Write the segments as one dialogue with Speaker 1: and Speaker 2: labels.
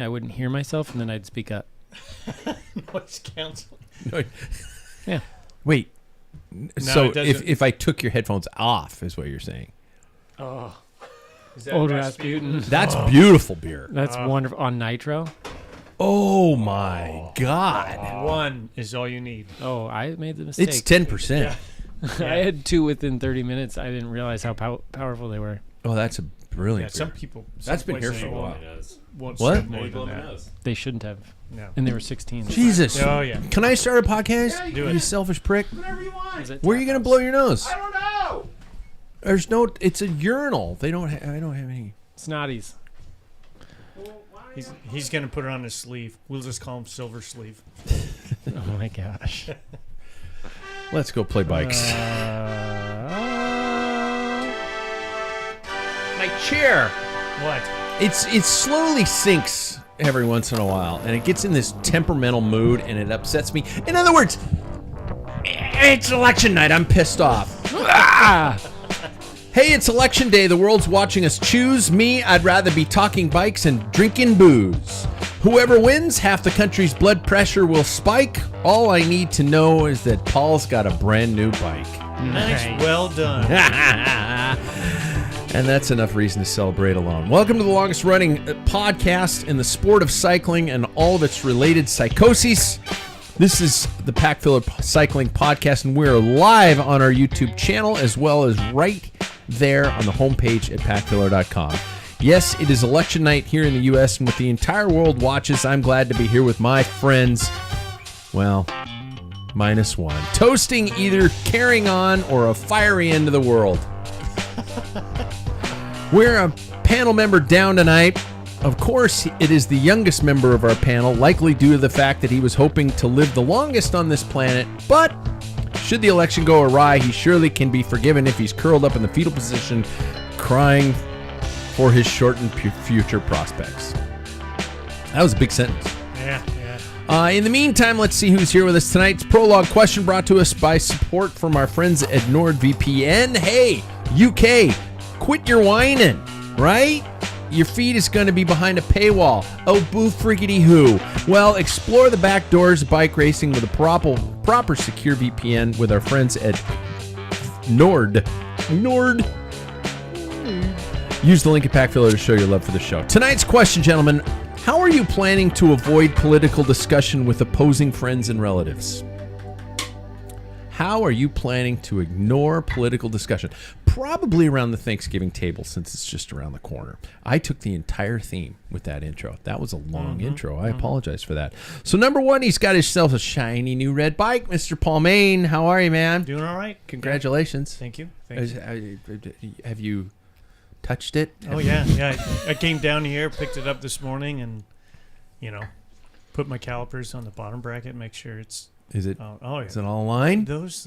Speaker 1: I wouldn't hear myself, and then I'd speak up.
Speaker 2: Noise canceling.
Speaker 1: Yeah.
Speaker 3: Wait.
Speaker 2: No,
Speaker 3: So if I took your headphones off, is what you're saying?
Speaker 2: Oh. Is that
Speaker 1: Old
Speaker 2: Rasputin?
Speaker 3: That's beautiful beer.
Speaker 1: That's wonderful. On nitro?
Speaker 3: Oh my God.
Speaker 2: One is all you need.
Speaker 1: Oh, I made the mistake.
Speaker 3: It's 10%.
Speaker 2: Yeah.
Speaker 1: I had 2 within 30 minutes. I didn't realize how powerful they were.
Speaker 3: Oh, that's a brilliant
Speaker 2: Some
Speaker 3: beer.
Speaker 2: people.
Speaker 3: That's been here
Speaker 2: places
Speaker 3: for a while.
Speaker 2: won't
Speaker 3: What?
Speaker 2: serve more than that.
Speaker 1: They shouldn't have.
Speaker 2: No.
Speaker 1: And they were 16.
Speaker 3: Jesus.
Speaker 2: Oh, yeah.
Speaker 3: Can I start a podcast?
Speaker 4: Yeah,
Speaker 2: Do
Speaker 3: You
Speaker 2: it.
Speaker 3: selfish prick.
Speaker 4: Whatever you want.
Speaker 3: Where are you going to blow your nose?
Speaker 4: I don't know.
Speaker 3: There's no. It's a urinal. They don't. I don't have any.
Speaker 1: Snotties.
Speaker 2: He's going to put it on his sleeve. We'll just call him Silver Sleeve.
Speaker 1: Oh, my gosh.
Speaker 3: Let's go play bikes. My chair.
Speaker 2: What?
Speaker 3: It slowly sinks every once in a while, and it gets in this temperamental mood, and it upsets me. In other words, it's election night. I'm pissed off. Hey, it's election day. The world's watching us choose. Me, I'd rather be talking bikes and drinking booze. Whoever wins, half the country's blood pressure will spike. All I need to know is that Paul's got a brand new bike.
Speaker 2: Nice. Well done.
Speaker 3: And that's enough reason to celebrate alone. Welcome to the longest running podcast in the sport of cycling and all of its related psychoses. This is the Packfiller Cycling Podcast, and we're live on our YouTube channel as well as right there on the homepage at packfiller.com. Yes, it is election night here in the U.S., and with the entire world watches, I'm glad to be here with my friends, well, minus one, toasting either carrying on or a fiery end of the world. We're a panel member down tonight. Of course, it is the youngest member of our panel, likely due to the fact that he was hoping to live the longest on this planet, but should the election go awry, he surely can be forgiven if he's curled up in the fetal position, crying for his shortened future prospects. That was a big sentence.
Speaker 2: Yeah.
Speaker 3: In the meantime, let's see who's here with us tonight. Prologue question brought to us by support from our friends at NordVPN. Hey, UK, quit your whining, right? Your feed is going to be behind a paywall. Oh, boo friggity who. Well, explore the back doors of bike racing with a proper secure VPN with our friends at Nord. Use the link at Packfiller to show your love for the show. Tonight's question, gentlemen, how are you planning to avoid political discussion with opposing friends and relatives? How are you planning to ignore political discussion? Probably around the Thanksgiving table, since it's just around the corner. I took the entire theme with that intro. That was a long intro. I apologize for that. So number one, he's got himself a shiny new red bike. Mr. Paul Main, how are you, man?
Speaker 2: Doing all right.
Speaker 3: Congratulations.
Speaker 2: Thank you.
Speaker 3: Have you touched it?
Speaker 2: Oh, yeah. I came down here, picked it up this morning, and, put my calipers on the bottom bracket, make sure it's...
Speaker 3: Is it?
Speaker 2: Oh, yeah.
Speaker 3: Is it all aligned?
Speaker 2: Those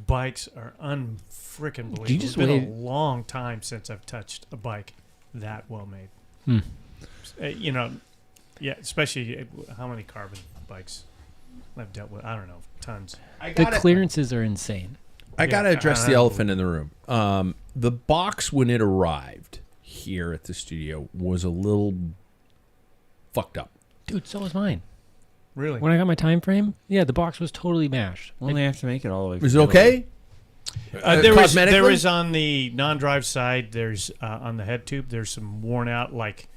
Speaker 2: bikes are unfrickin' believable.
Speaker 1: You just
Speaker 2: it's been
Speaker 1: wait.
Speaker 2: a long time since I've touched a bike that well made. Especially how many carbon bikes I've dealt with. I don't know, tons.
Speaker 1: The clearances are insane.
Speaker 3: I got to address the elephant in the room. The box, when it arrived here at the studio, was a little fucked up.
Speaker 1: Dude, so was mine.
Speaker 2: Really?
Speaker 1: When I got my time frame, yeah, the box was totally mashed.
Speaker 5: Well, they have to make it all the way.
Speaker 3: Is it okay?
Speaker 2: There
Speaker 3: Cosmetically?
Speaker 2: was on the non-drive side, there's on the head tube, there's some worn out, like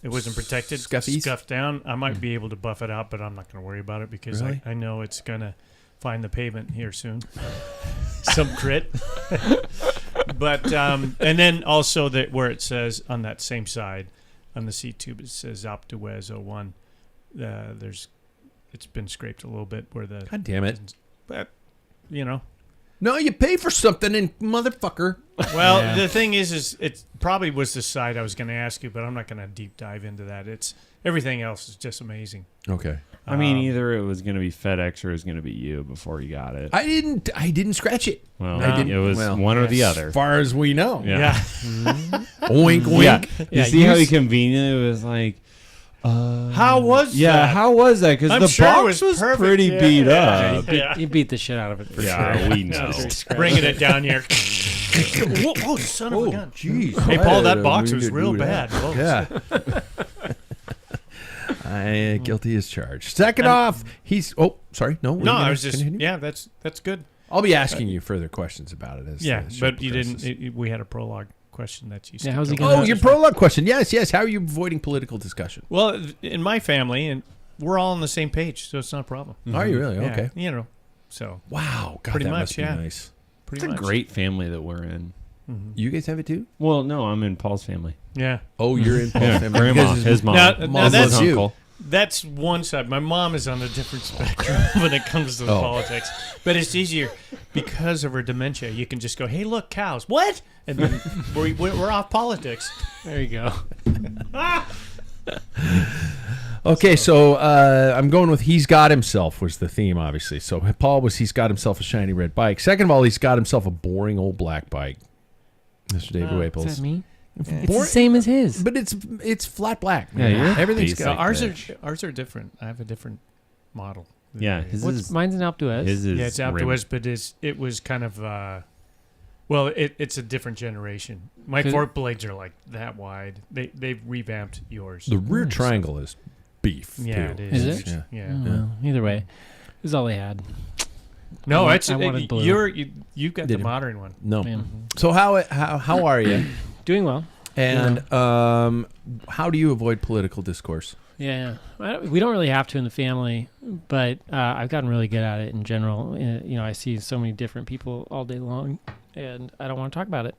Speaker 2: it wasn't protected,
Speaker 3: Scuffies?
Speaker 2: scuffed down. I might be able to buff it out, but I'm not going to worry about it because
Speaker 3: Really?
Speaker 2: I know it's going to find the pavement here soon. Some crit. But, and then also where it says on that same side, on the seat tube, it says Optiwez 01. It's been scraped a little bit where the...
Speaker 3: God damn it.
Speaker 2: But,
Speaker 3: No, you pay for something, and motherfucker.
Speaker 2: Well, the thing is it probably was the side I was going to ask you, but I'm not going to deep dive into that. Everything else is just amazing.
Speaker 3: Okay.
Speaker 5: I mean, either it was going to be FedEx or it was going to be you before you got it.
Speaker 3: I didn't scratch it.
Speaker 5: Well,
Speaker 3: I didn't,
Speaker 5: it was one or the other.
Speaker 3: As far as we know.
Speaker 5: Yeah.
Speaker 3: Wink, wink.
Speaker 5: You see how convenient it was like...
Speaker 2: How was that?
Speaker 5: Yeah, how was that? Because the
Speaker 2: sure it
Speaker 5: box was
Speaker 2: perfect.
Speaker 5: pretty beat up.
Speaker 1: You beat the shit out of it for
Speaker 5: Yeah,
Speaker 1: sure.
Speaker 5: we know.
Speaker 2: Bringing it down here. Whoa, son of a gun.
Speaker 3: Jeez.
Speaker 2: Hey, Paul, that box was real bad. Whoa.
Speaker 3: Yeah. Guilty as charged. Second off, he's. Oh, sorry. No.
Speaker 2: No, I was just. Continue? Yeah, that's good.
Speaker 3: I'll be asking you further questions about it.
Speaker 2: But you didn't. We had a prologue question that you.
Speaker 1: Yeah, how's he gonna?
Speaker 3: Oh, your prologue question. Yes. How are you avoiding political discussion?
Speaker 2: Well, in my family, and we're all on the same page, so it's not a problem.
Speaker 3: Mm-hmm. Are you really? Okay.
Speaker 2: So.
Speaker 3: Wow. God,
Speaker 2: pretty
Speaker 3: that
Speaker 2: much.
Speaker 3: Must be nice.
Speaker 5: It's a great family that we're in.
Speaker 3: Mm-hmm. You guys have it too?
Speaker 5: Well, no, I'm in Paul's family.
Speaker 2: Yeah.
Speaker 3: Oh, you're in Paul's family.
Speaker 5: Grandma, his mom.
Speaker 2: Now that's
Speaker 3: you.
Speaker 5: Uncle.
Speaker 2: That's one side. My mom is on a different spectrum when it comes to politics. But it's easier because of her dementia. You can just go, hey, look, cows. What? And then we're off politics.
Speaker 1: There you go.
Speaker 3: Okay, so I'm going with he's got himself was the theme, obviously. So Paul was he's got himself a shiny red bike. Second of all, he's got himself a boring old black bike. Mr. David Waples.
Speaker 1: Is that me? It's the same as his.
Speaker 3: But it's flat black.
Speaker 5: Yeah,
Speaker 3: everything's
Speaker 5: basic.
Speaker 3: got
Speaker 2: Ours are different. I have a different model.
Speaker 5: Yeah,
Speaker 1: mine's an Alpe d'Huez.
Speaker 5: His is
Speaker 2: it's Alpe d'Huez, but it was kind of it's a different generation. My fork blades are like that wide. They've revamped yours.
Speaker 3: The rear triangle is beef.
Speaker 2: Yeah,
Speaker 3: too.
Speaker 2: it is.
Speaker 1: Is it?
Speaker 2: Yeah.
Speaker 1: Oh, well, either way, this is all they had.
Speaker 2: No,
Speaker 1: I wanted blue.
Speaker 2: You've got the modern one.
Speaker 3: No.
Speaker 1: Yeah.
Speaker 3: So how are you?
Speaker 1: Doing well.
Speaker 3: And how do you avoid political discourse?
Speaker 1: Yeah, we don't really have to in the family, but I've gotten really good at it in general. I see so many different people all day long, and I don't want to talk about it.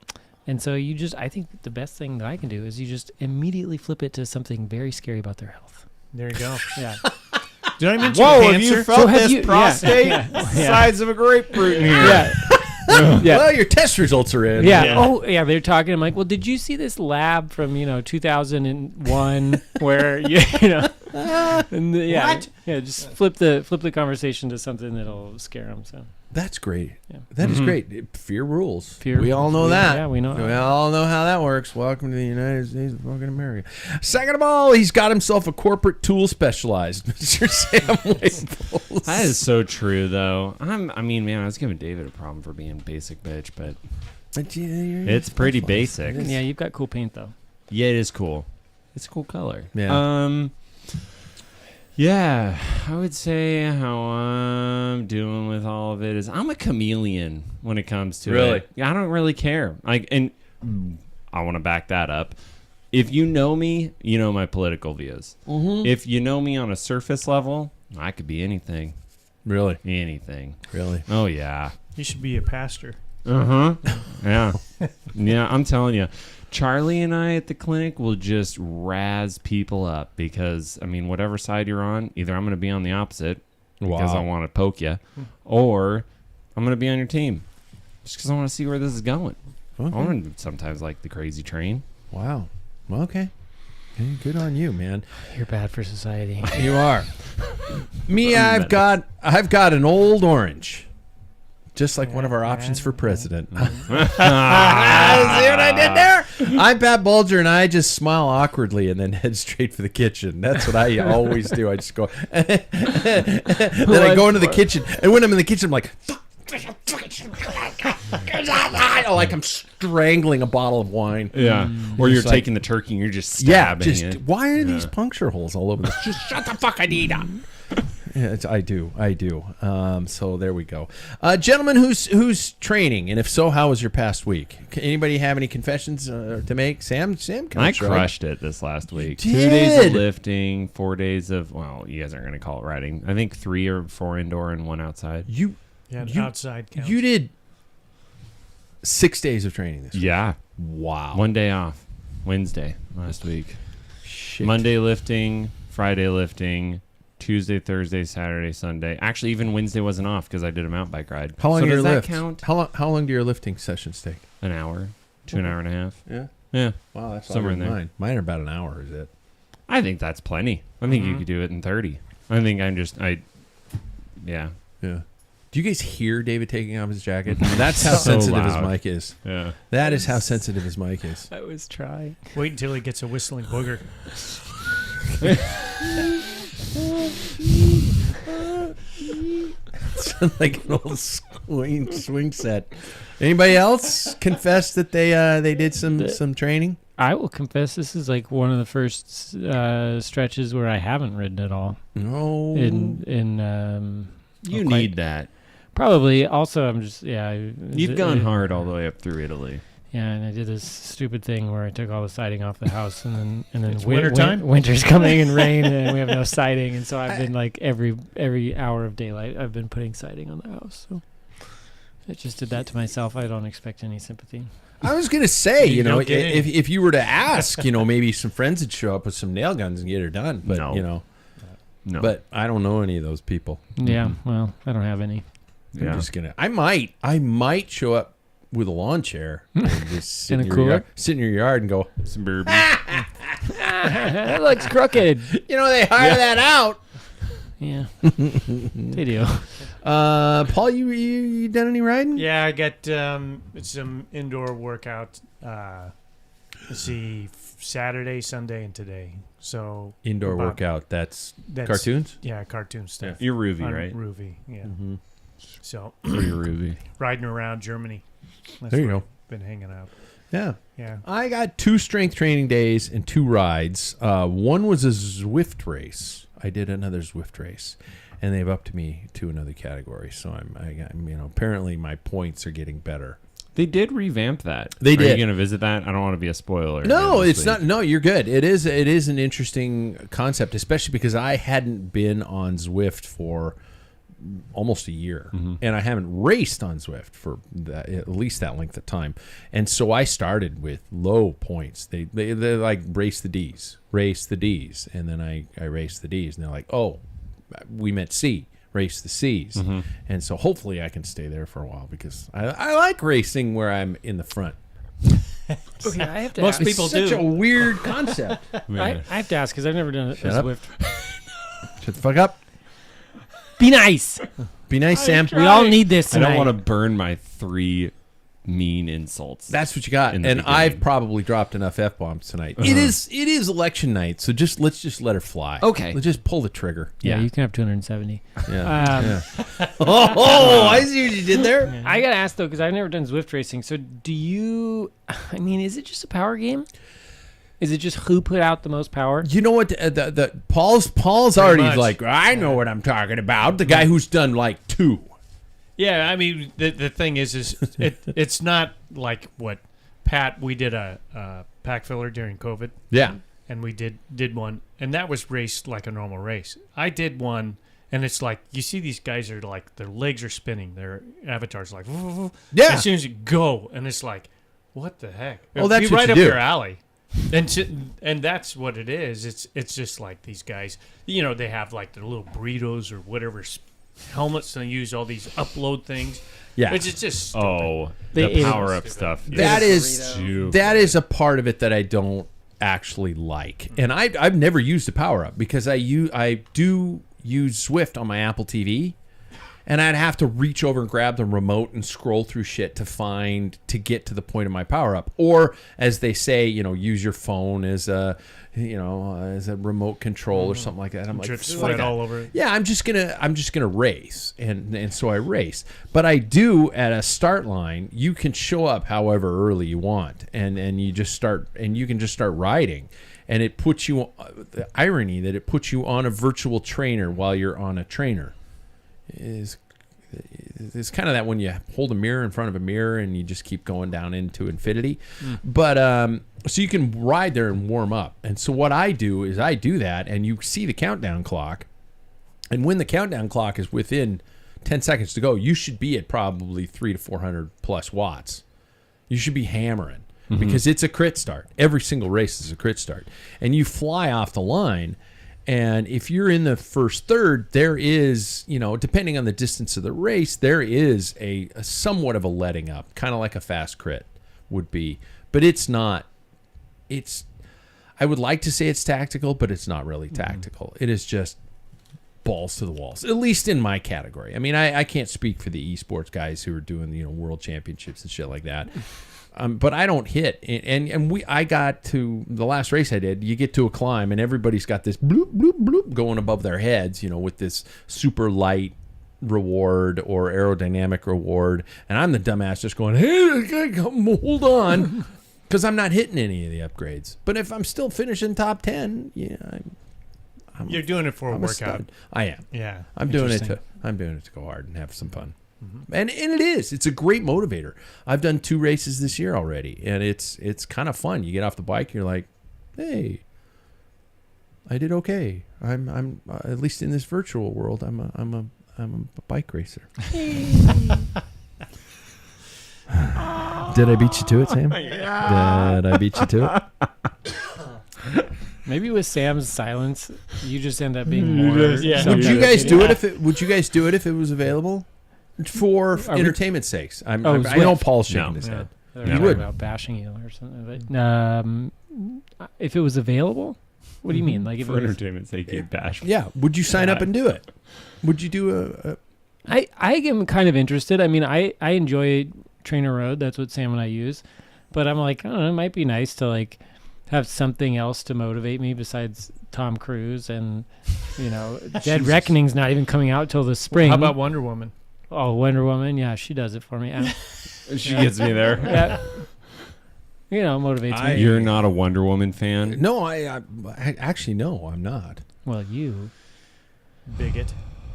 Speaker 1: And so I think the best thing that I can do is you just immediately flip it to something very scary about their health.
Speaker 2: There you go.
Speaker 1: Yeah.
Speaker 2: Did I mention
Speaker 5: Whoa,
Speaker 2: cancer?
Speaker 5: have you felt this prostate
Speaker 1: Yeah.
Speaker 5: size of a grapefruit in here?
Speaker 1: Yeah. Yeah.
Speaker 3: Well, your test results are in.
Speaker 1: Yeah.
Speaker 2: Yeah.
Speaker 1: Oh, yeah. They're talking. I'm like, well, did you see this lab from 2001 where and
Speaker 2: What?
Speaker 1: Yeah. Just flip the conversation to something that'll scare them. So
Speaker 3: That's great.
Speaker 1: Yeah.
Speaker 3: That is great. Fear rules.
Speaker 1: Fear-
Speaker 3: we all know that.
Speaker 1: Yeah, we know.
Speaker 3: We all know how that works. Welcome to the United States of fucking America. Second of all, he's got himself a corporate tool specialized, Mr. Sam Waples.
Speaker 5: That is so true, though. I was giving David a problem for being basic bitch, but it's pretty basic.
Speaker 1: Yeah, you've got cool paint though.
Speaker 5: Yeah, it is cool. It's a cool color.
Speaker 3: Yeah.
Speaker 5: Yeah, I would say how I'm doing with all of it is I'm a chameleon when it comes to
Speaker 3: Really?
Speaker 5: it. Yeah, I don't really care. And I want to back that up. If you know me, you know my political views.
Speaker 3: Mm-hmm.
Speaker 5: If you know me on a surface level, I could be anything.
Speaker 3: Really?
Speaker 5: Anything.
Speaker 3: Really?
Speaker 5: Oh, yeah.
Speaker 2: You should be a pastor.
Speaker 5: Uh-huh. Yeah. Yeah, I'm telling you. Charlie and I at the clinic will just razz people up because, whatever side you're on, either I'm going to be on the opposite because I want to poke you, or I'm going to be on your team just because I want to see where this is going.
Speaker 3: Okay.
Speaker 5: I want to sometimes like the crazy train.
Speaker 3: Wow. Well, okay. Hey, good on you, man.
Speaker 1: You're bad for society.
Speaker 3: You are. Me, I've got an old orange. Just like one of our options for president. See what I did there? I'm Pat Bulger, and I just smile awkwardly and then head straight for the kitchen. That's what I always do. I just go. Then I go into the kitchen, and when I'm in the kitchen, I'm like, like I'm strangling a bottle of wine.
Speaker 5: Yeah. Or you're
Speaker 3: It's like-
Speaker 5: taking the turkey and you're just stabbing it.
Speaker 3: Why are these puncture holes all over this? Just shut the fuck, Anita. Yeah, I do. So there we go. Gentlemen, who's training, and if so, how was your past week? Anybody have any confessions to make? Sam,
Speaker 5: I crushed it this last week.
Speaker 3: You
Speaker 5: 2
Speaker 3: did.
Speaker 5: days of lifting, 4 days of, well, you guys aren't going to call it riding. I think 3 or 4 indoor and 1 outside.
Speaker 3: You
Speaker 2: Outside counts.
Speaker 3: You did 6 days of training this week.
Speaker 5: Yeah.
Speaker 3: Wow.
Speaker 5: 1 day off. Wednesday last week.
Speaker 3: Shit.
Speaker 5: Monday lifting, Friday lifting, Tuesday, Thursday, Saturday, Sunday. Actually, even Wednesday wasn't off because I did a mountain bike ride.
Speaker 3: How long
Speaker 5: so
Speaker 3: do your
Speaker 5: does that
Speaker 3: lifts?
Speaker 5: count?
Speaker 3: How long do your lifting sessions take?
Speaker 5: An hour to an hour and a half.
Speaker 3: Yeah.
Speaker 5: Yeah.
Speaker 3: Wow, that's
Speaker 5: Somewhere
Speaker 3: longer
Speaker 5: in
Speaker 3: than
Speaker 5: there.
Speaker 3: mine. Mine are about an hour, is it?
Speaker 5: I think that's plenty. I think you could do it in 30. I think yeah.
Speaker 3: Yeah. Do you guys hear David taking off his jacket? That's how
Speaker 5: So
Speaker 3: sensitive his
Speaker 5: loud.
Speaker 3: mic is.
Speaker 5: Yeah.
Speaker 3: That is how sensitive his mic is.
Speaker 1: I was trying.
Speaker 2: Wait until he gets a whistling booger.
Speaker 3: It's like an old swing set. Anybody else confess that they did some training?
Speaker 1: I will confess, this is like one of the first stretches where I haven't ridden at all.
Speaker 3: No.
Speaker 5: You need that.
Speaker 1: Probably. Also, I'm just
Speaker 5: You've gone hard all the way up through Italy.
Speaker 1: Yeah, and I did this stupid thing where I took all the siding off the house, and then
Speaker 2: It's wintertime?
Speaker 1: winter's coming and rain, and we have no siding, and so I've been like every hour of daylight, I've been putting siding on the house. So I just did that to myself. I don't expect any sympathy.
Speaker 3: I was gonna say,
Speaker 2: You don't get any.
Speaker 3: if you were to ask, maybe some friends would show up with some nail guns and get her done. But
Speaker 5: No. No.
Speaker 3: but I don't know any of those people.
Speaker 1: Yeah, well, I don't have any.
Speaker 3: I'm just gonna. I might show up with a lawn chair and just sit
Speaker 1: In a
Speaker 3: in your
Speaker 1: cooler?
Speaker 3: yard, sit in your yard and go.
Speaker 5: Some bourbon.
Speaker 1: That looks crooked.
Speaker 3: They hire that out.
Speaker 1: Yeah, they do.
Speaker 3: Paul, you done any riding?
Speaker 2: Yeah, I got some indoor workout. Let's see, Saturday, Sunday, and today. So
Speaker 3: Indoor
Speaker 2: about-
Speaker 3: workout. That's
Speaker 2: That's
Speaker 3: cartoons.
Speaker 2: Yeah, cartoon stuff.
Speaker 5: You're Ruby,
Speaker 2: On
Speaker 5: right?
Speaker 2: Ruby, yeah.
Speaker 3: Mm-hmm.
Speaker 2: So
Speaker 5: You're Ruby.
Speaker 2: riding around Germany. That's
Speaker 3: There you
Speaker 2: where
Speaker 3: go.
Speaker 2: I've been hanging out.
Speaker 3: Yeah.
Speaker 2: Yeah.
Speaker 3: I got 2 strength training days and 2 rides. One was a Zwift race. I did another Zwift race, and they've upped me to another category. So I'm apparently my points are getting better.
Speaker 5: They did revamp that.
Speaker 3: They
Speaker 5: Are
Speaker 3: did.
Speaker 5: you going to visit that? I don't want to be a spoiler.
Speaker 3: No,
Speaker 5: This
Speaker 3: it's
Speaker 5: week.
Speaker 3: not. No, you're good. It is an interesting concept, especially because I hadn't been on Zwift for almost a year, and I haven't raced on Zwift for at least that length of time. And so I started with low points. They like race the D's, and then I raced the D's, and they're like, oh, we meant C. Race the C's. And so hopefully I can stay there for a while because I like racing where I'm in the front.
Speaker 1: Okay, I have to
Speaker 2: Most
Speaker 1: ask.
Speaker 2: people
Speaker 3: It's such
Speaker 2: do.
Speaker 3: a weird concept.
Speaker 1: I have to ask because I've never done it.
Speaker 3: Shut up.
Speaker 1: Zwift.
Speaker 3: Shut the fuck up.
Speaker 1: Be nice.
Speaker 3: Be nice, Sam.
Speaker 1: We all need this
Speaker 5: I
Speaker 1: tonight.
Speaker 5: don't want to burn my 3 mean insults.
Speaker 3: That's what you got.
Speaker 5: In the
Speaker 3: And
Speaker 5: beginning.
Speaker 3: I've probably dropped enough F-bombs tonight. It is election night, so let's just let her fly.
Speaker 5: Okay.
Speaker 3: Let's just pull the trigger.
Speaker 1: Yeah, you can have 270.
Speaker 3: Yeah. I see what you did there.
Speaker 1: I gotta ask though, because I've never done Zwift racing. So, do you? I mean, is it just a power game? Is it just who put out the most power?
Speaker 3: You know what? The Paul's already
Speaker 2: much.
Speaker 3: like, I know what I'm talking about. The guy who's done like 2.
Speaker 2: Yeah, I mean, the thing is it's not like what Pat, we did a Packfiller during COVID.
Speaker 3: Yeah.
Speaker 2: And we did one, and that was raced like a normal race. I did one, and it's like, you see these guys are like, their legs are spinning, their avatars like,
Speaker 3: Yeah.
Speaker 2: as soon as you go, and it's like, what the heck?
Speaker 3: Oh, that's
Speaker 2: Be
Speaker 3: what
Speaker 2: right
Speaker 3: you
Speaker 2: up
Speaker 3: do.
Speaker 2: your alley. And that's what it is. It's just like these guys, they have like their little burritos or whatever helmets, and they use all these upload things.
Speaker 3: Yeah.
Speaker 2: Which is just stupid.
Speaker 5: Oh,
Speaker 1: They-
Speaker 5: the power-up stuff.
Speaker 3: That is
Speaker 5: stupid.
Speaker 3: that is a part of it that I don't actually like, and I've never used a power up because I do use Zwift on my Apple TV, and I'd have to reach over and grab the remote and scroll through shit to get to the point of my power up, or as they say, use your phone as a remote control or something like that. I'm like,
Speaker 2: Drip
Speaker 3: fuck
Speaker 2: sweat
Speaker 3: that.
Speaker 2: all over it.
Speaker 3: Yeah, I'm just gonna race, and so I race. But I do at a start line. You can show up however early you want, and you just start, and you can just start riding, and it puts you. The irony that it puts you on a virtual trainer while you're on a trainer is. It's kind of that when you hold a mirror in front of a mirror and you just keep going down into infinity. But so you can ride there and warm up. And so what I do is I do that, and you see the countdown clock. And when the countdown clock is within 10 seconds to go, you should be at probably 300 to 400 plus watts. You should be hammering because it's a crit start. Every single race is a crit start. And you fly off the line. And if you're in the first third, there is, depending on the distance of the race, there is a somewhat of a letting up, kind of like a fast crit would be. But it's not. I would like to say it's tactical, but it's not really tactical. It is just balls to the walls, at least in my category. I mean, I can't speak for the esports guys who are doing, world championships and shit like that. But I don't hit, and I got to the last race I did. You get to a climb, and everybody's got this bloop bloop bloop going above their heads, with this super light reward or aerodynamic reward, and I'm the dumbass just going, hey, hold on, Because I'm not hitting any of the upgrades. But if I'm still finishing top 10,
Speaker 2: You're doing it for a workout.
Speaker 3: stud. I am.
Speaker 2: Yeah.
Speaker 3: I'm doing it to go hard and have some fun. And it is. It's a great motivator. I've done 2 races this year already, and it's kind of fun. You get off the bike, you're like, hey, I did okay. I'm at least in this virtual world, I'm a bike racer. Did I beat you to it, Sam? Yeah. Did I beat you to it?
Speaker 1: Maybe with Sam's silence, you just end up being more.
Speaker 2: Yeah.
Speaker 3: Would you guys do it if it was available? For entertainment's sakes. I know Paul's shaking his head.
Speaker 1: You would about bashing you or something. But if it was available, what do you mean? Like if
Speaker 5: For entertainment's sake, you'd bash me.
Speaker 3: Yeah. Would you sign up and do it? Would you do
Speaker 1: I am kind of interested. I mean, I enjoy Trainer Road. That's what Sam and I use. But I'm like, I don't know, it might be nice to like have something else to motivate me besides Tom Cruise and, Dead Reckoning's not even coming out till the spring.
Speaker 2: How about Wonder Woman?
Speaker 1: Oh, Wonder Woman. Yeah, she does it for me.
Speaker 5: She gets me there.
Speaker 1: Motivates me.
Speaker 5: You're not a Wonder Woman fan?
Speaker 3: No, I actually, no, I'm not.
Speaker 1: Well, you.
Speaker 2: Bigot.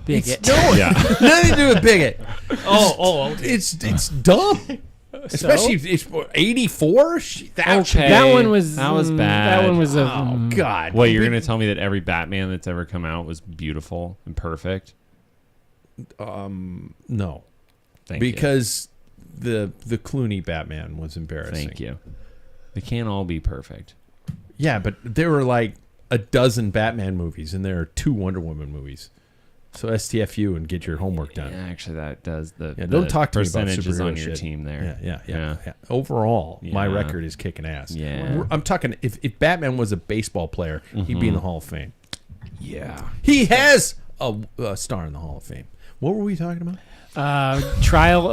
Speaker 3: No,
Speaker 5: Yeah.
Speaker 3: nothing to do with bigot.
Speaker 2: Okay.
Speaker 3: It's dumb. Especially it's 84.
Speaker 1: That one was
Speaker 5: bad.
Speaker 1: That one was
Speaker 3: God.
Speaker 5: What, you're going to tell me that every Batman that's ever come out was beautiful and perfect?
Speaker 3: No.
Speaker 5: Thank you.
Speaker 3: Because the Clooney Batman was embarrassing.
Speaker 5: Thank you. They can't all be perfect.
Speaker 3: Yeah, but there were like a dozen Batman movies, and there are 2 Wonder Woman movies. So STFU and get your homework done.
Speaker 5: Yeah, actually, that does the
Speaker 3: don't talk to me about
Speaker 5: percentages
Speaker 3: superhero
Speaker 5: on your
Speaker 3: shit.
Speaker 5: team there.
Speaker 3: Yeah. Overall, my
Speaker 5: Yeah.
Speaker 3: record is kicking ass.
Speaker 5: Yeah.
Speaker 3: I'm talking, if Batman was a baseball player, he'd be in the Hall of Fame.
Speaker 5: Yeah.
Speaker 3: He has a star in the Hall of Fame. What were we talking about?
Speaker 1: Trial